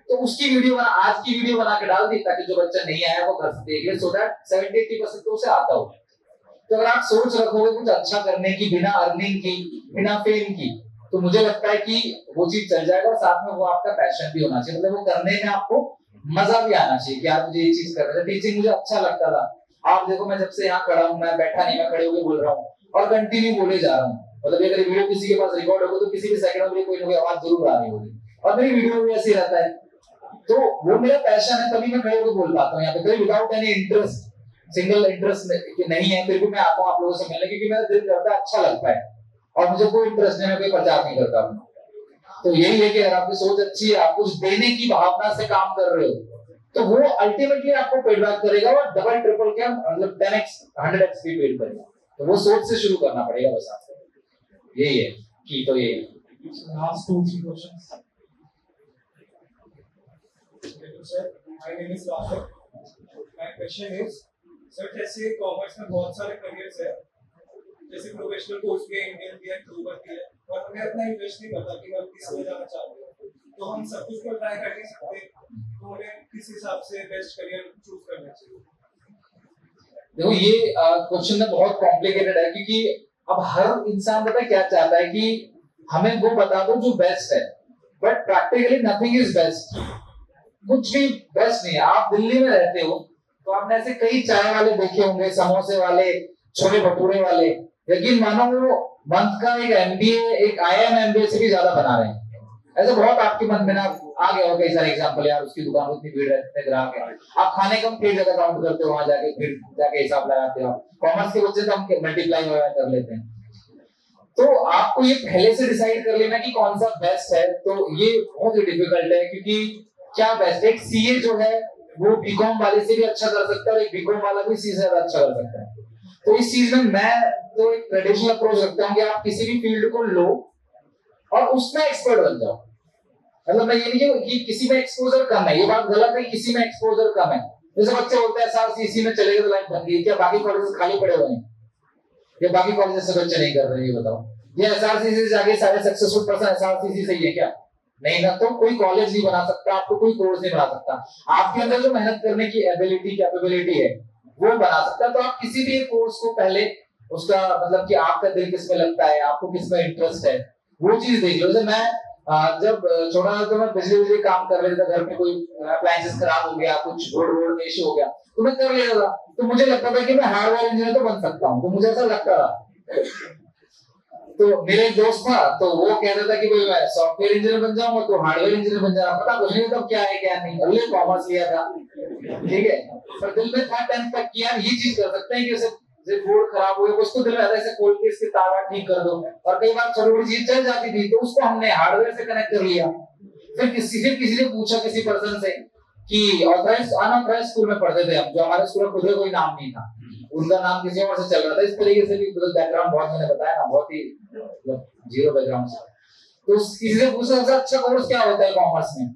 तो उसकी वीडियो बना, आज की वीडियो बना के डाल दी ताकि जो बच्चा नहीं आया वो घर से देख ले, सो दैट 70-80% तो उसे आता हो। तो अगर आप सोच रखोगे कुछ अच्छा करने की, बिना अर्निंग की, बिना फेम की, तो मुझे लगता है कि वो चीज चल जाएगा। और साथ में वो आपका पैशन भी होना चाहिए, मतलब वो करने में आपको मजा भी आना चाहिए कि यार मुझे ये चीज करना है। टीचिंग मुझे अच्छा लगता था, आप देखो मैं जब से यहाँ खड़ा हूँ, मैं बैठा नहीं, मैं खड़े होकर बोल रहा हूँ और कंटिन्यू बोले जा रहा हूँ। मतलब अगर वीडियो किसी के पास रिकॉर्ड होगा तो किसी भी सेकंड में कोई ना कोई आवाज जरूर आ रही होगी, और मेरी वीडियो में ऐसे रहता है। तो वो मेरा पैशन है, तभी मैं खड़े होकर बोल पाता हूँ यहाँ पे, कभी without any interest, single interest नहीं है, फिर भी मैं आता हूँ आप लोगों से मिलने, क्योंकि मेरा दिल करता है, अच्छा लगता है, और मुझे कोई इंटरेस्ट नहीं, मैं कोई प्रचार नहीं करता हूँ। तो यही है कि अगर आपकी सोच अच्छी है, आप कुछ देने की भावना से काम कर रहे हो, तो वो अल्टीमेटली आपको पेडबैक करेगा, और डबल ट्रिपल क्या, मतलब 10x 100x भी पेड करेगा। तो वो सोच से शुरू करना पड़ेगा बस आपको, यही है की। तो यही Last 2-3 questions. Sir, my name is Rashid. My question is, sir, जैसे कॉमर्स में बहुत सारे करियर्स है, जैसे प्रोफेशनल कोर्स भी है, इंडियन भी है, ग्लोबल भी है, और हमें अपना इंटरेस्ट नहीं पता कि हम किस में जाना चाहते हैं, तो हम सब कुछ को ट्राई कर नहीं सकते, तो हमें किस हिसाब से बेस्ट करियर चूज करना चाहिए? देखो ये क्वेश्चन ना बहुत कॉम्प्लिकेटेड है, क्योंकि अब हर इंसान पता है क्या चाहता है कि हमें वो बता दो जो बेस्ट है, but practically nothing is best, कुछ भी बेस्ट नहीं है। आप दिल्ली में रहते हो तो आपने ऐसे कई चाय वाले देखे होंगे, समोसे वाले, छोले भटूरे वाले, यकीन मानो वो मंथ का एक एमबीए, एक आईएम एमबीए से भी ज्यादा बना रहे हैं। ऐसे बहुत आपके मन में ना आ गया हो कई सारे एग्जांपल, यार उसकी दुकान उतनी भीड़ है, इतने ग्राहक है, आप खाने कम फिर जगह काउंट करते हो, वहां जाके फिर जाके हिसाब लगाते हो। कॉमर्स के बच्चे तो हम मल्टीप्लाई वगैरह कर लेते हैं। तो आपको ये पहले से डिसाइड कर लेना कि कौन सा बेस्ट है, तो ये बहुत ही डिफिकल्ट है, क्योंकि क्या बेस्ट, एक सीए जो है वो बीकॉम वाले से भी अच्छा कर सकता है, और एक बीकॉम वाला भी सी से ज्यादा अच्छा कर सकता है। तो इस चीज में मैं तो एक ट्रेडिशनल अप्रोच रखता हूँ कि आप किसी भी फील्ड को लो और उसमें एक्सपर्ट बन जाओ। मतलब मैं ये नहीं कि किसी में एक्सपोजर कम है, ये बात गलत है, किसी में एक्सपोजर कम है। जैसे बच्चे बोलते हैं एसआरसीसी में चले गए तो लाइफ बन गई, क्या बाकी कॉलेजेस खाली पड़े हुए हैं? ये बाकी कॉलेजेस से बच्चे नहीं कर रहे, ये बताओ। ये एसआरसीसी से जाके सारे सक्सेसफुल पर्सन एसआरसीसी से ही है क्या? नहीं ना, तो कोई कॉलेज नहीं बना सकता, आपको कोई कोर्स नहीं बना सकता। आपके अंदर जो मेहनत करने की एबिलिटी, कैपेबिलिटी है वो बना सकता है। तो आप किसी भी एक कोर्स को पहले उसका मतलब कि आपका दिल किस में लगता है, आपको किस में इंटरेस्ट है, वो चीज देख लो। जैसे मैं जब छोटा था तो मैं बिजली काम कर लेता था, घर में कोई अप्लायंसेस खराब हो गया, कुछ रोड में इश्यू हो गया तो मैं कर लेता था। तो मुझे लगता था कि मैं हार्डवेयर इंजीनियर तो बन सकता हूँ, तो मुझे ऐसा लगता था। तो मेरे एक दोस्त था तो वो कहता था कि भाई मैं सॉफ्टवेयर इंजीनियर बन जाऊंगा, तो हार्डवेयर इंजीनियर बन जाना, पता कुछ नहीं तब क्या है क्या नहीं, अगले कॉमर्स लिया था, ठीक है, पर दिल में था 10th तक कि यार ये चीज कर सकते हैं कि जैसे बोर्ड खराब हो गया, उसको दिल में आता है ऐसे खोल के इसके तार ठीक कर दो, और कई बार छोटी बड़ी चीज चल जाती थी तो उसको हमने हार्डवेयर से कनेक्ट कर लिया। फिर किसी ने पूछा किसी पर्सन से कि ऑथराइज्ड अनऑथराइज्ड स्कूल में पढ़ते थे हम, जो हमारे स्कूल में खुद का कोई नाम नहीं था, उनका नाम किसी और से चल रहा था। इस तरीके से भी बैकग्राउंड बहुत मैंने बताया ना, बहुत ही जीरो बैकग्राउंड से। तो किसी से पूछा सबसे अच्छा कोर्स क्या होता है कॉमर्स में,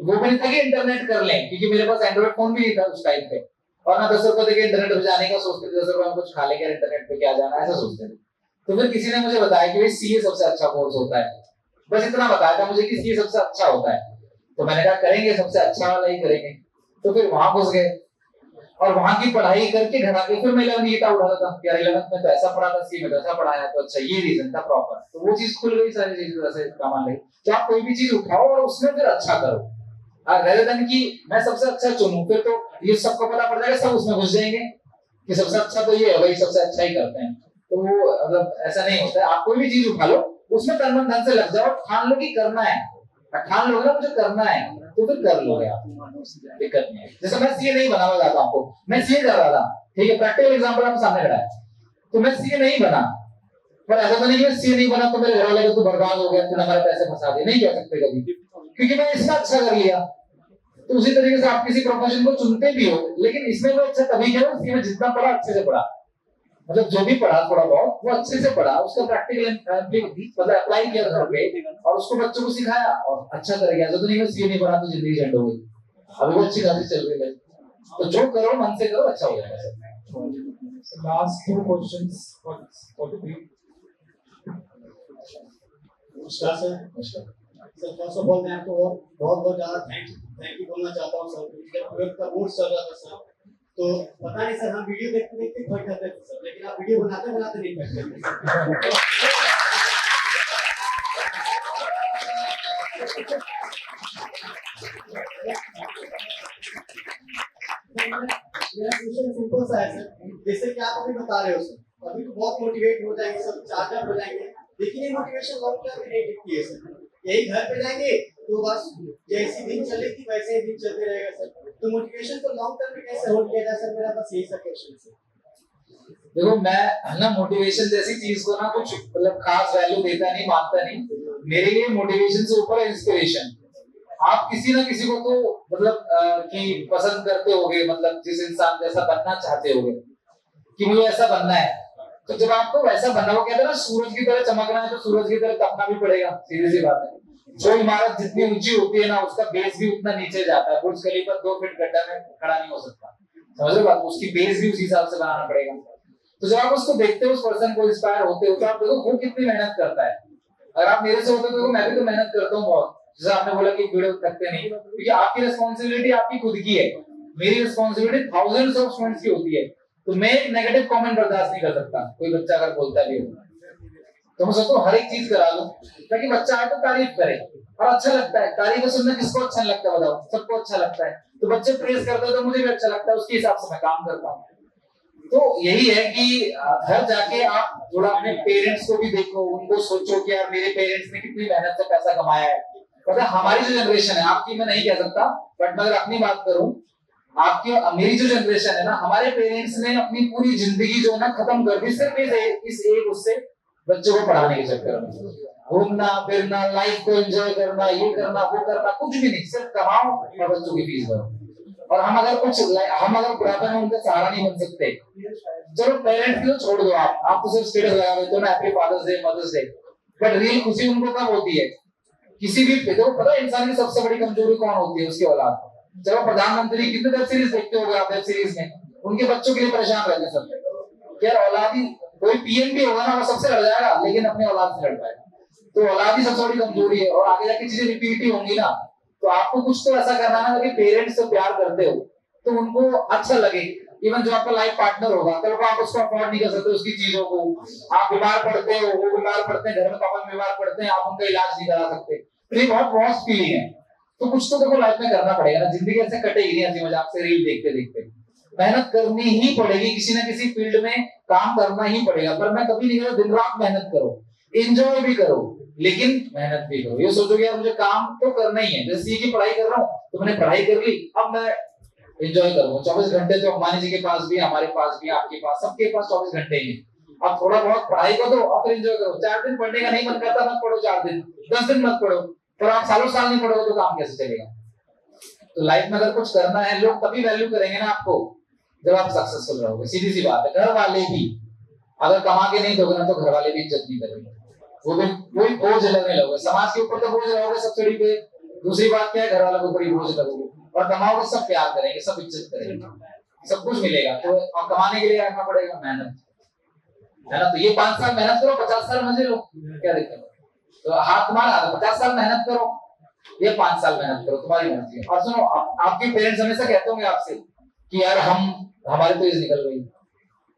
वो मैंने था कि इंटरनेट कर लें, क्योंकि मेरे पास एंड्रॉइड फोन भी नहीं था उस टाइम पे, और ना 10 रुपए देके इंटरनेट पे जाने का सोचते थे, 10 रुपए में कुछ खा लेंगे इंटरनेट पे क्या जाना, ऐसा सोचते थे। तो फिर किसी ने मुझे बताया कि भाई सीए सबसे अच्छा कोर्स होता है, बस इतना बताया था मुझे कि सीए सबसे अच्छा होता है। तो मैंने कहा करेंगे, सबसे अच्छा वाला ही करेंगे। तो फिर वहां घुस गए और वहां की पढ़ाई करके घर आके फिर मैं 11th उठाता था, यार 11th में तो ऐसा पढ़ा था, सी में तो ऐसा पढ़ाया, तो अच्छा ये रीजन था प्रॉपर, तो वो चीज खुल गई, सारी चीजें ऐसे काम आ गई। तो आप कोई भी चीज उठाओ और उसमें फिर अच्छा करो, rather than कि मैं सबसे अच्छा चुनूं, फिर तो ये सबको पता पड़ जाएगा, सब उसमें घुस जाएंगे कि सबसे अच्छा तो ये है भाई, सबसे अच्छा ही करते हैं। तो वो मतलब ऐसा नहीं होता है। आप कोई भी चीज उठा लो, उसमें तन मन धन से लग जाओ, ठान लो कि करना है, ठान लोगे ना मुझे करना है, तो फिर कर लोगे आप, दिक्कत नहीं है। जैसे मैं सीए नहीं बना, बताता आपको, मैं सीए कर रहा था, ठीक है, प्रैक्टिकल एग्जांपल आपके सामने खड़ा है। तो मैं सीए नहीं बना, पर ऐसा तो नहीं कि मैं सीए नहीं बना तो मेरे घर वाले को तू बर्बाद हो गया, तूने हमारे पैसे फंसा दिए, नहीं कह सकते कभी, क्योंकि मैं इसका अच्छा कर लिया। तो उसी तरीके से आप किसी प्रोफेशन को चुनते भी हो, लेकिन इसमें वो अच्छा तभी किया इसमें जितना पढ़ा अच्छे से पढ़ा, मतलब जो भी पढ़ा थोड़ा बहुत वो अच्छे से पढ़ा, उसका प्रैक्टिकल मतलब अप्लाई किया घर पे और उसको बच्चों को सिखाया और अच्छा कर गया। तो नहीं मैं सीए नहीं बना तो जिंदगी झंड हो गई, अभी वो अच्छी खासी चल रही है। तो जो करो मन से करो, अच्छा हो जाएगा सब। Last 2 questions for the week. नमस्कार सर। नमस्कार सर, फर्स्ट ऑफ ऑल मैं आपको बहुत ज्यादा थैंक यू बोलना चाहता हूँ सर। जब 12th का बोर्ड चल रहा था सर, तो पता नहीं सर, हम वीडियो देखते देखते थक जाते थे सर, लेकिन आप वीडियो बनाते बनाते नहीं थकते थे। मेरा क्वेश्चन सिंपल सा है सर, जैसे कि आप अभी बता रहे हो सर, अभी तो बहुत मोटिवेट हो जाएंगे सब, चार्जर हो जाएंगे, लेकिन ये मोटिवेशन लॉन्ग टर्म में नहीं टिकती है सर। यही घर पे जाएंगे तो बस जैसी दिन चलेगी वैसे ही दिन चलते रहेगा सर। तो मोटिवेशन को लॉन्ग टर्म में कैसे होल्ड किया जाए सर, मेरा बस यही सा क्वेश्चन है। देखो मैं ना मोटिवेशन जैसी चीज को ना कुछ मतलब खास वैल्यू देता नहीं, मानता नहीं। मेरे लिए मोटिवेशन से ऊपर है इंस्पिरेशन। आप किसी ना किसी को तो मतलब कि पसंद करते होगे, मतलब जिस इंसान जैसा बनना चाहते होगे कि मुझे ऐसा बनना है, तो जब आपको वैसा बनना, वो कहते हैं ना सूरज की तरह चमकना है तो सूरज की तरह तपना भी पड़ेगा, सीधी सी बात है। जो इमारत जितनी ऊंची होती है ना, उसका बेस भी उतना नीचे जाता है। बुर्ज खलीफा 2 फीट गड्ढा में खड़ा नहीं हो सकता, समझ रहे बात, उसकी बेस भी उसी हिसाब से बनाना पड़ेगा। तो जब आप उसको देखते हो, उस पर्सन को इंस्पायर होते हो, तो आप देखो वो कितनी मेहनत करता है। अगर आप मेरे से होते हो तो मैं भी तो मेहनत करता हूँ बहुत। जैसे आपने बोला कि वीडियो थकते नहीं, क्योंकि आपकी रिस्पॉन्सिबिलिटी आपकी खुद की है, मेरी रिस्पॉन्सिबिलिटी थाउजेंड्स ऑफ स्टूडेंट्स की होती है। तो मैं एक नेगेटिव कमेंट बर्दाश्त नहीं कर सकता, कोई बच्चा अगर बोलता भी हो तो मैं सोचता हूँ हर एक चीज करा दूं ताकि बच्चा आए तो तारीफ करे, और अच्छा लगता है तारीफ सुनना, किसको अच्छा नहीं लगता बताओ, सबको अच्छा लगता है। तो बच्चे प्रेज करते हैं तो मुझे भी अच्छा लगता है, उसके हिसाब से मैं काम करता हूँ। तो यही है कि घर जाके आप थोड़ा अपने पेरेंट्स को भी देखो, उनको सोचो कि यार मेरे पेरेंट्स ने कितनी मेहनत से पैसा कमाया है। पता है हमारी जो जनरेशन है, आपकी मैं नहीं कह सकता, बट मैं अगर अपनी बात करूं, आपकी मेरी जो जनरेशन है ना, हमारे पेरेंट्स ने अपनी पूरी जिंदगी जो है ना खत्म कर दी सिर्फ इस एक उससे बच्चों को पढ़ाने के चक्कर में। घूमना फिरना, लाइफ को एंजॉय करना, ये करना वो करना, कुछ भी नहीं, सिर्फ कमाओ और बच्चों की फीस भरो। और हम अगर बुढ़ापे में उनका सहारा नहीं बन सकते, चलो पेरेंट्स को छोड़ दो, आप तो सिर्फ स्टेटस लगा देते हो ना, happy father's day, mother's day, but real खुशी उनको कब होती है? किसी भी देखो, पता है इंसान की सबसे बड़ी कमजोरी कौन होती है? उसकी औलाद। चलो प्रधानमंत्री कितने वेब सीरीज देखते होगे आप, वेब सीरीज में उनके बच्चों के लिए परेशान रहते हैं सब। यार औलादी, कोई पीएम भी होगा ना वो सबसे लड़ जाएगा, लेकिन अपनी औलाद से लड़ पाएगा। तो औलाद ही सबसे बड़ी कमजोरी है, और आगे जाके चीजें रिपीट ही होंगी ना। तो आपको कुछ तो ऐसा करना है कि पेरेंट्स से प्यार करते हो तो उनको अच्छा लगे। इवन जो आपका लाइफ पार्टनर होगा, कल को आप उसको अफोर्ड नहीं कर सकते उसकी चीजों को, आप बीमार पड़ते हो, वो बीमार पड़ते हैं, घर में पापा बीमार पड़ते हैं, आप उनका इलाज नहीं करा सकते, तो ये बहुत बहुत फीलिंग है। तो कुछ तो देखो लाइफ में करना पड़ेगा ना, जिंदगी ऐसे कटेगी नहीं हंसी मजाक से रील देखते देखते। मेहनत करनी ही पड़ेगी, किसी ना किसी फील्ड में काम करना ही पड़ेगा। पर मैं कभी नहीं कहता दिन रात मेहनत करो, एंजॉय भी करो, लेकिन मेहनत भी करो। ये सोचो कि यार मुझे काम तो करना ही है, जैसे सीए की पढ़ाई कर रहा हूँ तो मैंने पढ़ाई कर ली, अब मैं एंजॉय करूंगा। 24 घंटे तो अंबानी जी के पास भी, हमारे पास भी, आपके पास, सबके पास 24 घंटे ही। अब थोड़ा बहुत पढ़ाई को दो और फिर एंजॉय करो। 4 दिन पढ़ने का नहीं मन करता मत पढ़ो, 4 दिन 10 दिन मत पढ़ो, पर आप सालों साल नहीं पढ़ोगे तो काम कैसे चलेगा? तो लाइफ में अगर कुछ करना है, लोग तभी वैल्यू करेंगे ना आपको जब आप सक्सेसफुल रहोगे, सीधी सी बात है। घर वाले भी अगर कमा के नहीं दोगे ना तो घर वाले भी इज्जत नहीं करेंगे, वो भी कोई बोझ लगने लगोगे, समाज के ऊपर तो बोझ रहोगे सब्सिडी पे। दूसरी बात क्या है, घर वालों के ऊपर ही बोझ लगोगे, और कमाओगे सब प्यार करेंगे, सब इज्जत करेंगे, सब कुछ मिलेगा। तो और कमाने के लिए रखना पड़ेगा मेहनत, है ना? तो ये 5 साल मेहनत करो, 50 साल मजे लो, क्या दिक्कत है? तो हाथ तुम्हारा हाथ, 50 साल मेहनत करो, ये 5 साल मेहनत करो, तुम्हारी मर्जी है। और सुनो, आपके पेरेंट्स हमेशा कहते होंगे आपसे कि यार हमारे तो एज निकल गई,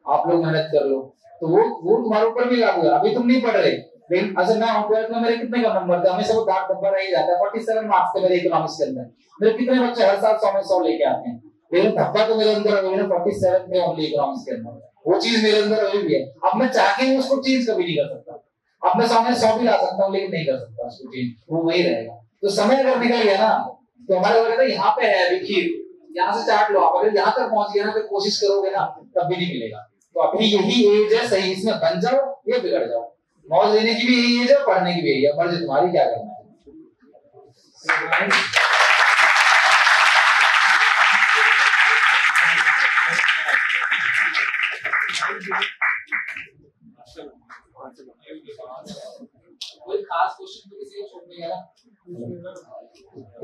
आप लोग मेहनत कर लो, तो वो तुम्हारे ऊपर भी लागू है। अभी तुम नहीं पढ़ रहे, लेकिन अगर मैं हूँ 12th में मेरे कितने कम नंबर थे, हमेशा वो डार्क नंबर रह ही जाता है। 47 मार्क्स थे मेरे इकोनॉमिक्स के अंदर। मेरे कितने बच्चे हर साल 100 में 100 लेके आते हैं, लेकिन धब्बा तो मेरे अंदर अभी 47 में ओनली इकोनॉमिक्स के अंदर, वो चीज मेरे अंदर अभी भी है। अब मैं चाह के उसको चेंज कभी नहीं कर सकता। अब मैं 100 में 100 भी ला सकता हूँ, लेकिन नहीं कर सकता उसको चेंज, वो वही रहेगा। तो समय अगर निकल गया ना, तो हमारे लोग कहते हैं यहाँ पे है खीर, यहाँ से चाट लो आप, अगर यहाँ तक पहुंच गया ना, फिर कोशिश करोगे ना तब भी नहीं मिलेगा। तो अभी यही एज है सही, इसमें बन जाओ या बिगड़ जाओ। मौज लेने की भी यही एज है, पढ़ने की भी यही है, मर्जी तुम्हारी, क्या करना है। कोई खास क्वेश्चन तो किसी को छोड़ नहीं गया?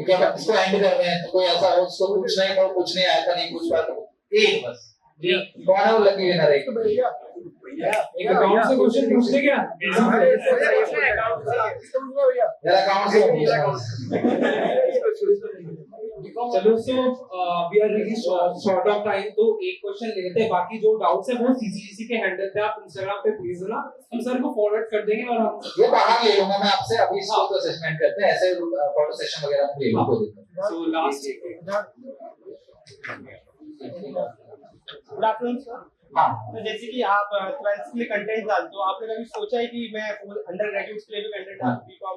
क्या इसको एंड कर रहे हैं, तो कोई ऐसा हो जिसको कुछ नहीं हो, कुछ नहीं आया था, नहीं कुछ बात एक बस जी कौन है वो लकी विनर है? एक अकाउंट से क्वेश्चन पूछते क्या? यार अकाउंट से चलो so we are really short of time, तो एक क्वेश्चन ले लेते हैं, बाकी जो डाउट्स है वो सीसीजीसी के हैंडल पे आप इंस्टाग्राम पे भेज देना, हम सर को फॉरवर्ड कर देंगे और हम ये बाहर ले लूंगा मैं आपसे, अभी इसको तो असेसमेंट करते हैं, ऐसे फोटो सेशन वगैरह में ले लूंगा। So last good afternoon sir. हाँ, तो जैसे कि आप 12th के लिए कंटेंट डालते हो, आपने कभी सोचा है कि मैं अंडर ग्रेजुएट्स के लिए भी कंटेंट डालूं? बीकॉम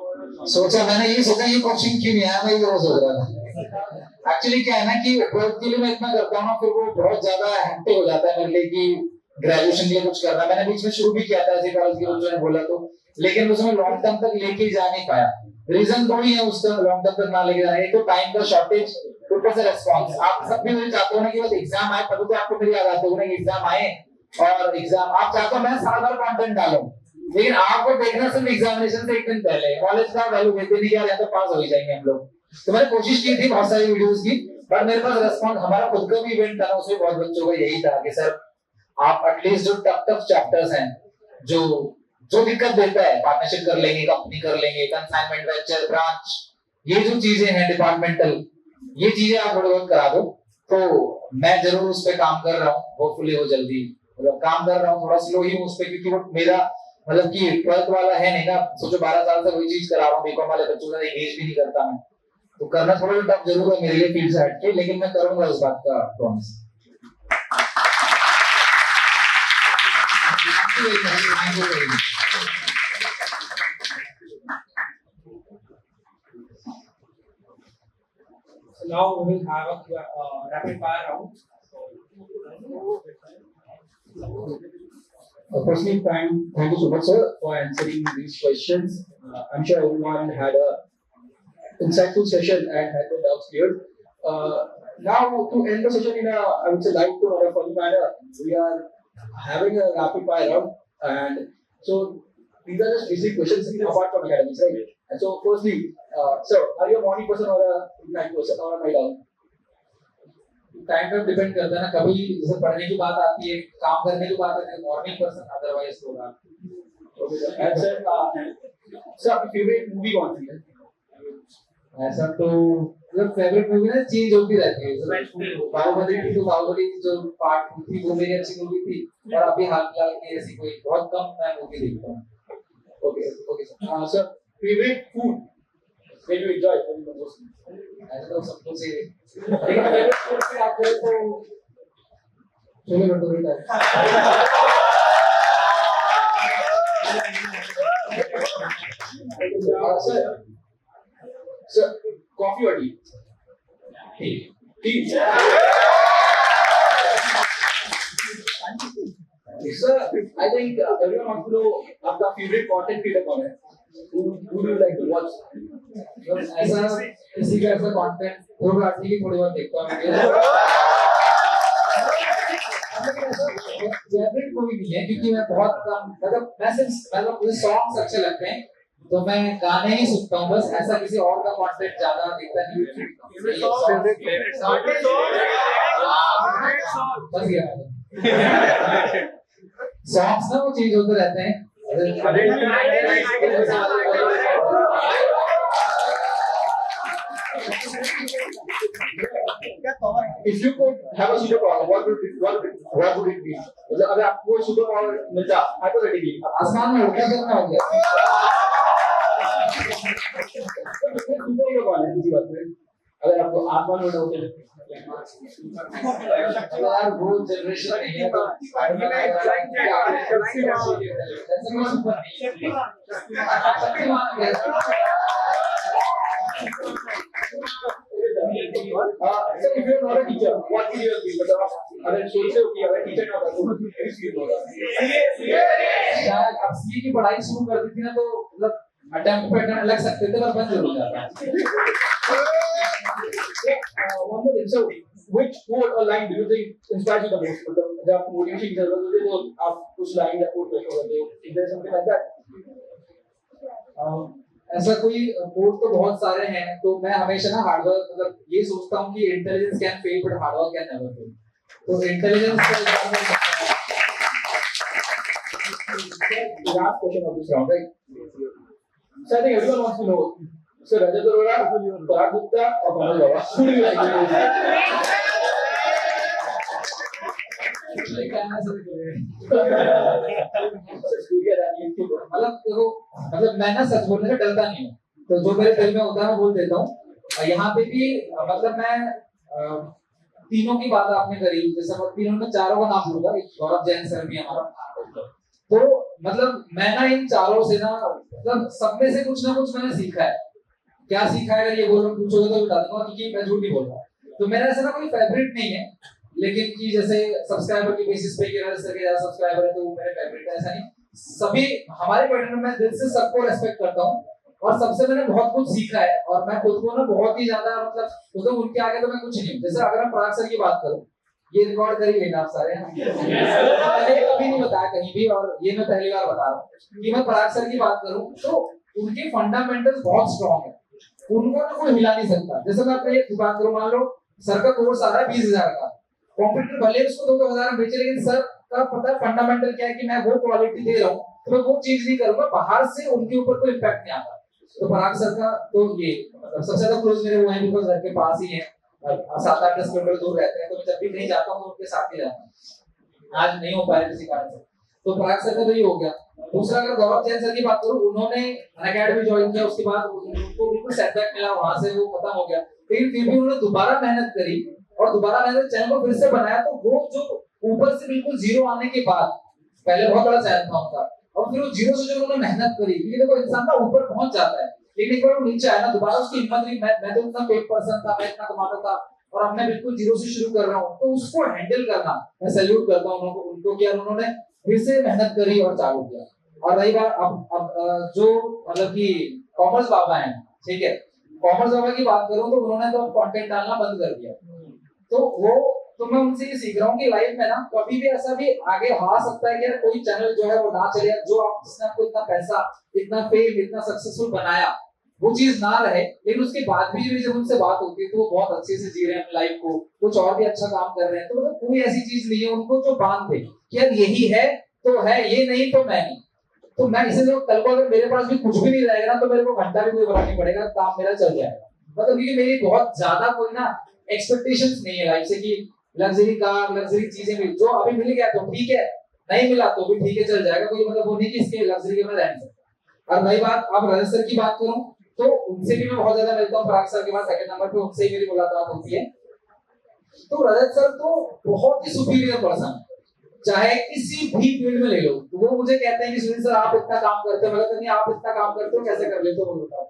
सोचा मैंने, ये सोचा ये क्वेश्चन क्यों नहीं आया, मैं ये सोच रहा था। एक्चुअली क्या है ना कि 12th के लिए मैं इतना करता हूँ ना, फिर वो बहुत ज्यादा हेक्टिक हो जाता है मेरे लिए कि ग्रेजुएशन के लिए कुछ करना। मैंने बीच में शुरू भी किया था ऐसे कॉलेज के बच्चों ने बोला तो, लेकिन उसमें लॉन्ग टर्म तक लेके जा नहीं पाया। रीजन थोड़ी है उसका लॉन्ग टर्म तक ना लेके जाना, एक तो टाइम का शॉर्टेज, ऊपर से रेस्पॉन्स। आप सब भी मुझे चाहते हो ना कि बस एग्जाम आए तब तो आपको मेरी याद आती है ना, एग्जाम आए और एग्जाम आप चाहते हो मैं साल भर कंटेंट डालूं, लेकिन आपको देखना सिर्फ एग्जामिनेशन से एक दिन पहले। कॉलेज का वैल्यू देते नहीं यार, तो पास हो ही जाएंगे हम लोग। तो मैंने कोशिश की थी बहुत सारी वीडियोस की, पर मेरे पास रेस्पॉन्स, हमारा खुद का भी इवेंट था ना, उसमें बहुत बच्चों का यही था कि सर आप एटलीस्ट जो टफ चैप्टर्स हैं, जो दिक्कत देता है, पार्टनरशिप कर लेंगे, कंपनी कर लेंगे, कंसाइनमेंट, वेंचर, ब्रांच, ये जो चीजें हैं डिपार्टमेंटल, ये चीजें आप थोड़ी बहुत करा दो। तो मैं जरूर उस पर काम कर रहा हूँ, होपफुली हो जल्दी, मतलब काम कर रहा हूँ, थोड़ा स्लो ही हूँ उस पर, क्योंकि वो मेरा मतलब कि 12th वाला है नहीं ना। सोचो 12 साल से वही चीज करा रहा हूँ, बीकॉम वाले बच्चों से एंगेज भी नहीं करता मैं, तो करना थोड़ा टफ जरूर है मेरे लिए फील्ड से हटके, लेकिन मैं करूंगा उस बात का promise. So now we will have a rapid fire round. Firstly, thank you so much, sir, for answering these questions. I'm sure everyone had a insightful session and had their doubts cleared. Now, to end the session in a, I would say, light to or a funny manner, we are having a rapid fire round, and so these are just basic questions apart from academics, right? And so, firstly, sir, are you a morning person or a night person or a night owl? Time पर depend करता है ना, कभी जैसे पढ़ने की बात आती है, काम करने की बात आती है, मॉर्निंग पर्सन, अदरवाइज होगा। सर आपकी फेवरेट मूवी कौन सी है? ऐसा तो मतलब फेवरेट मूवी ना चेंज होती रहती है। बाहुबली थी तो बाहुबली जो पार्ट 2 थी वो मेरी अच्छी मूवी थी, और अभी हाल फिलहाल में ऐसी कोई बहुत कम मैं मूवी देखता हूँ। Okay sir. Sir favourite food when you enjoy when you most? ऐसा तो सबको से, लेकिन फेवरेट फूड की बात करें तो छोले भटूरे का सर कॉफी और tea? Tea sir I think everyone wants to know आपका फेवरेट कंटेंट क्रिएटर कौन है? Who do you like to watch? ऐसा किसी का ऐसा कंटेंट होगा ठीक है, थोड़ी बहुत देखता हूँ फेवरेट कोई नहीं है, क्योंकि मैं बहुत कम, मतलब मैं सिर्फ मुझे सॉन्ग्स अच्छे लगते हैं तो मैं गाने ही सुनता हूँ बस, ऐसा किसी और का कंटेंट ज्यादा देखता नहीं। बस ये सॉन्ग्स ना वो चेंज होते रहते हैं। If you could have a superpower, what would it be? मतलब अगर आपको सुपर पावर मिलता, hypothetically, आसमान में उड़ना कितना हो गया? इसी बात पे अगर आपको आत्मा लोड होते हैं यार वो जनरेशन नहीं है तो So if you're not a teacher, what will you be? मतलब अगर सोचो कि अगर टीचर ना होता तो किस फील्ड होगा? शायद अब सीए की पढ़ाई शुरू कर दी थी ना तो मतलब अटेम्प्ट पैटर्न लग सकते थे पर बंद जरूर जाता है। One more thing. So which quote or line do you think inspires you the most? मतलब जब आप मोटिवेशन की जरूरत होती है तो आप कुछ लाइन या कोट प्रेफर करते हो? Is there something like that? ऐसा कोई कोड तो बहुत सारे हैं तो मैं हमेशा ना हार्डवर्क मतलब ये सोचता हूँ कि intelligence can fail but hard work can never fail. तो इंटेलिजेंस का example The last question of this round, right? So I think everyone wants to know. So Rajat Arora, Parag Gupta, or Kamal Baba? Who do you like? मतलब मैं ना सच बोलने से डरता नहीं हूँ तो जो मेरे दिल में होता है मैं बोल देता हूँ। यहाँ पे भी मतलब मैं तीनों की बात आपने करी जैसे तीनों में चारों का नाम लूंगा गौरव जैन सर भी हमारा तो मतलब मैं ना इन चारों से ना मतलब सब में से कुछ ना कुछ मैंने सीखा है। क्या सीखा है अगर ये बोल पूछोगे तो बता दूंगा क्योंकि मैं झूठ नहीं बोल रहा। तो मेरा ऐसा ना कोई फेवरेट नहीं है लेकिन कि जैसे सब्सक्राइबर की बेसिस पे कि सर के ज्यादा सब्सक्राइबर है तो वो मेरे फेवरेट है ऐसा नहीं। सभी हमारे पैटर्न में दिल से सबको रेस्पेक्ट करता हूँ और सबसे मैंने बहुत कुछ सीखा है और मैं खुद को ना बहुत ही ज्यादा मतलब उनके आगे तो मैं कुछ नहीं हूँ। जैसे अगर हम पराग सर की बात करूँ ये रिकॉर्ड कर ही लेना आप सारे मैंने कभी नहीं बताया कहीं भी और ये मैं पहली बार बता रहा हूँ कि मैं पराग सर की बात करूँ तो उनके फंडामेंटल्स बहुत स्ट्रॉन्ग है उनको ना कोई हिला नहीं सकता। जैसे मैं अपने बात करूँ मान लो सर का कोर्स आ रहा है 20,000 का कॉम्प्यूटर भले उसको 2,000 में बेचे लेकिन सर का पता है फंडामेंटल क्या है कि मैं वो क्वालिटी दे रहा हूँ तो मैं वो चीज नहीं करूंगा बाहर से उनके ऊपर कोई इम्पैक्ट नहीं आता। तो पराग सर का तो ये मतलब सबसे ज्यादा क्लोज मेरे वो हैं बिकॉज घर के पास ही है 7-8 किलोमीटर दूर रहते हैं तो मैं जब भी कहीं जाता हूँ तो उनके साथ ही जाता हूँ। आज नहीं हो पाया किसी कारण से तो पराग सर का तो ये हो गया। दूसरा अगर गौरव जैन सर की बात करूँ उन्होंने अनअकैडमी ज्वाइन किया उसके बाद उनको बिल्कुल सेटबैक मिला वहां से वो खत्म हो गया लेकिन फिर भी उन्होंने दोबारा मेहनत करी और दोबारा मैंने चैनल को फिर से बनाया तो वो जो ऊपर से बिल्कुल जीरो आने के बाद पहले बहुत बड़ा चैनल था उनका और फिर वो जीरो से जो उन्होंने मेहनत करी क्योंकि देखो इंसान ना ऊपर पहुंच जाता है लेकिन एक बार वो नीचे आया ना दोबारा उसकी हिम्मत नहीं मैं तो इतना पेड पर्सन था मैं इतना कमाता था और अब मैं बिल्कुल जीरो से शुरू कर रहा हूँ तो उसको हैंडल करना मैं सैल्यूट करता हूँ उनको कि यार उन्होंने फिर से मेहनत करी और चालू किया। और रही बात अब जो मतलब कि कॉमर्स बाबा हैं ठीक है कॉमर्स बाबा की बात करूँ तो उन्होंने तो कंटेंट डालना बंद कर दिया तो वो तो मैं उनसे ये सीख रहा हूँ कि लाइफ में ना कभी भी ऐसा भी आगे आ सकता है कि यार कोई चैनल जो है वो ना चले जो आप जिसने आपको इतना पैसा इतना फेम इतना सक्सेसफुल बनाया वो चीज ना रहे लेकिन उसके बाद भी जब उनसे बात होती है तो वो बहुत अच्छे से जी रहे हैं लाइफ को कुछ और भी अच्छा काम कर रहे हैं तो मतलब कोई ऐसी चीज नहीं है उनको जो बांध दे कि यार यही है तो है ये नहीं तो मैं नहीं। तो मैं इसे जो कल को अगर मेरे पास भी कुछ भी नहीं रहेगा ना तो मेरे को घंटा भी कोई बना नहीं पड़ेगा काम मेरा चल जाएगा मतलब क्योंकि मेरी बहुत ज्यादा कोई ना एक्सपेक्टेशंस नहीं है लाइफ से कि लग्जरी कार लग्जरी चीजें मिल जो अभी मिल गया तो ठीक है नहीं मिला तो भी ठीक है चल जाएगा कोई मतलब वो नहीं कि इसके लग्जरी के मैं रह नहीं सकता। और नई बात अब रजत सर की बात करूं तो उनसे भी मैं बहुत ज्यादा मिलता हूँ पराग सर के बाद सेकंड नंबर पे उनसे ही मेरी मुलाकात होती है। तो रजत सर तो बहुत ही सुपीरियर पर्सन चाहे किसी भी फील्ड में ले लो तो वो मुझे कहते हैं कि सुनील सर आप इतना काम करते हो मतलब नहीं आप इतना काम करते हो कैसे कर लेते हो बताओ।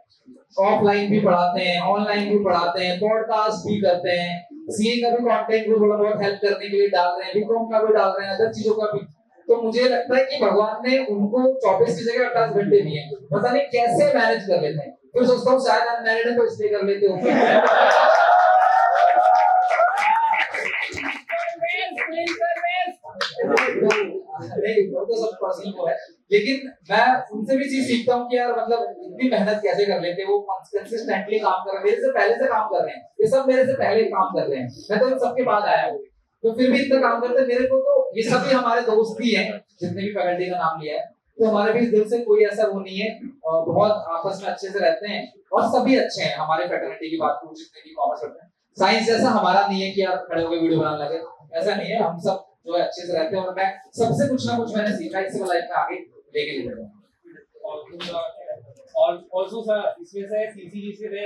ऑफलाइन भी पढ़ाते हैं ऑनलाइन भी पढ़ाते हैं पॉडकास्ट भी करते हैं सीए का भी कंटेंट भी थोड़ा बहुत हेल्प करने के लिए डाल रहे हैं बीकॉम का भी डाल रहे हैं अदर चीजों का भी। तो मुझे लगता है कि भगवान ने उनको 24 की जगह 28 घंटे दिए पता नहीं कैसे मैनेज कर लेते हैं फिर सोचता हूँ शायद अनमैरिड है तो इसलिए कर लेते होंगे। तो सब पर्सनल को है लेकिन मैं उनसे भी चीज सीखता हूँ कि यार मतलब इतनी मेहनत कैसे कर लेते हैं वो कंसिस्टेंटली काम कर रहे हैं मेरे से पहले से काम कर रहे हैं ये सब मेरे से पहले काम कर रहे हैं मैं तो सबके बाद आया हूँ तो फिर भी इतना काम करते हैं मेरे को तो ये सभी हमारे दोस्त भी हैं जितने भी फैकल्टी का नाम लिया है तो हमारे भी दिल से कोई ऐसा वो नहीं है और बहुत आपस में अच्छे से रहते हैं और सभी अच्छे हैं हमारे फैकल्टी की बात करूँ जितने भी कॉमर्स करते हैं साइंस जैसा हमारा नहीं है कि आप खड़े होकर वीडियो बनाने लगे ऐसा नहीं है हम सब जो है अच्छे से रहते हैं और मैं सबसे कुछ ना कुछ मैंने सीखा इससे लाइफ में आगे लेके चले जाऊंगा। और also sir इसमें से CCGC ने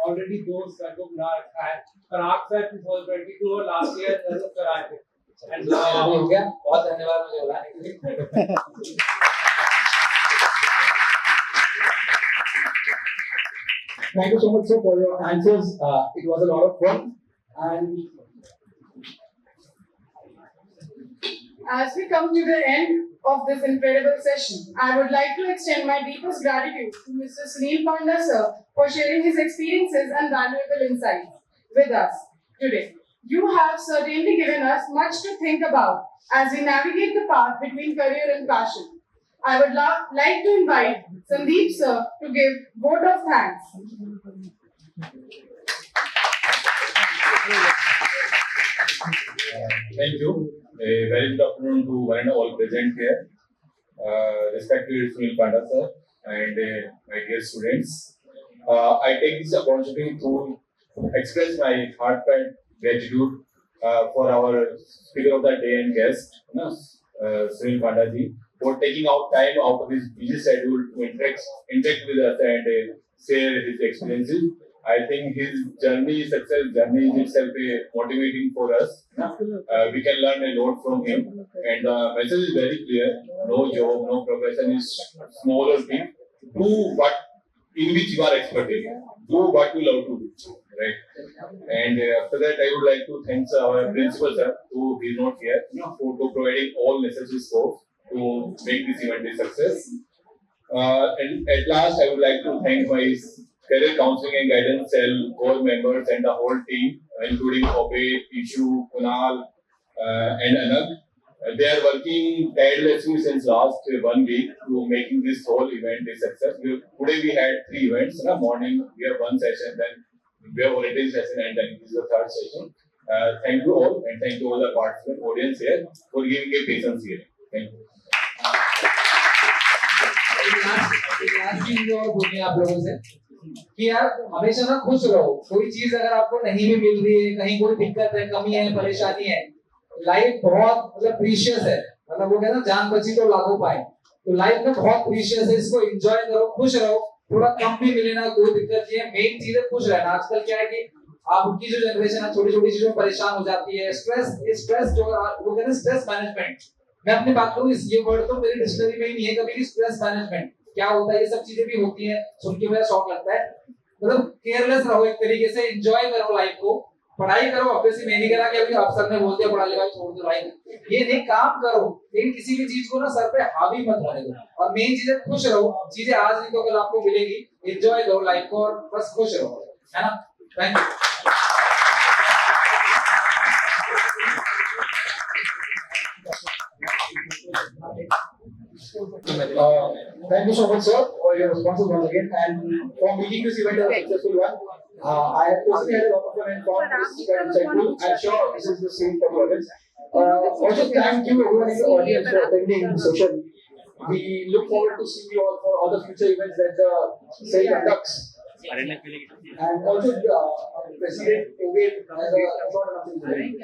already दो सर को बुला रखा है। पराग सर 2022 और last year सर को कराए थे। And हो गया, बहुत धन्यवाद मुझे बुलाने के लिए। Thank you so much, sir, for your answers. It was a lot of fun. And as we come to the end of this incredible session, I would like to extend my deepest gratitude to Mr. Sunil Panda sir for sharing his experiences and valuable insights with us today. You have certainly given us much to think about as we navigate the path between career and passion. I would like to invite Sandeep sir to give vote of thanks. Thank you. A very good afternoon to one and all present here. Respected Sunil Panda sir and my dear students. I take this opportunity to express my heartfelt gratitude for our speaker of the day and guest, Sunil Panda ji, for taking out time out of his busy schedule to interact with us and share his experiences. I think his success journey is itself motivating for us. We can learn a lot from him, and the message is very clear: no job, no profession is small or big. Do what in which you are expert in. Do what you love to do, right? And after that, I would like to thank our principal sir, who is not here, for providing all necessary support to make this event a success. And at last, I would like to thank my career counseling and guidance cell core members and the whole team, including Ope, Ishu, Kunal, and Anag. They are working tirelessly since last 1 week to making this whole event a success. Today we had 3 events. In the morning we have 1 session, then we have orientation session, and then this is the 3rd session. Thank you all, and thank you all the participant audience here for giving a patience here. Thank you. Last चीज जो और बोलनी है आप लोगों से कि यार हमेशा ना खुश रहो। कोई चीज अगर आपको नहीं भी मिल रही है, कहीं कोई दिक्कत है, कमी है, परेशानी है, लाइफ बहुत मतलब प्रीशियस है। मतलब वो कहते हैं ना, जान बची तो लाखों पाए। तो लाइफ में बहुत प्रीशियस है, इसको एंजॉय करो, खुश रहो। थोड़ा कम भी मिले ना, कोई दिक्कत नहीं है, मेन चीज है खुश रहना। आजकल क्या है कि आपकी जो जनरेशन है छोटी छोटी चीजों में परेशान हो जाती है। स्ट्रेस जो वो कहते हैं स्ट्रेस मैनेजमेंट। मैं अपनी बात करूं, इस ये वर्ड तो मेरी डिक्शनरी में ही नहीं है कभी कि स्ट्रेस मैनेजमेंट क्या होता है। ये सब चीजें भी होती हैं, सुन के मुझे शौक लगता है। मतलब केयरलेस रहो, एक तरीके से एंजॉय करो लाइफ को। पढ़ाई करो, ऑब्वियसली मैं नहीं कह रहा कि अभी अफसर ने बोलते हैं पढ़ा लिखा छोड़ दो भाई, ये नहीं, काम करो, लेकिन किसी भी चीज को ना सर पे हावी मत होने दो। और मेन चीज है खुश रहो। चीजें आज नहीं तो कल आपको मिलेगी। एंजॉय करो लाइफ को और बस खुश रहो, है ना। Thank you. Thank you so much, sir, for your responses once again, and for making this event a successful one. I have personally had a lot of fun and found this quite insightful. I'm sure this is the same for the audience. Also, thank you everyone in the audience for attending the session. We look forward to seeing you all for all the future events that the cell conducts. And also, President Ovid has a short announcement.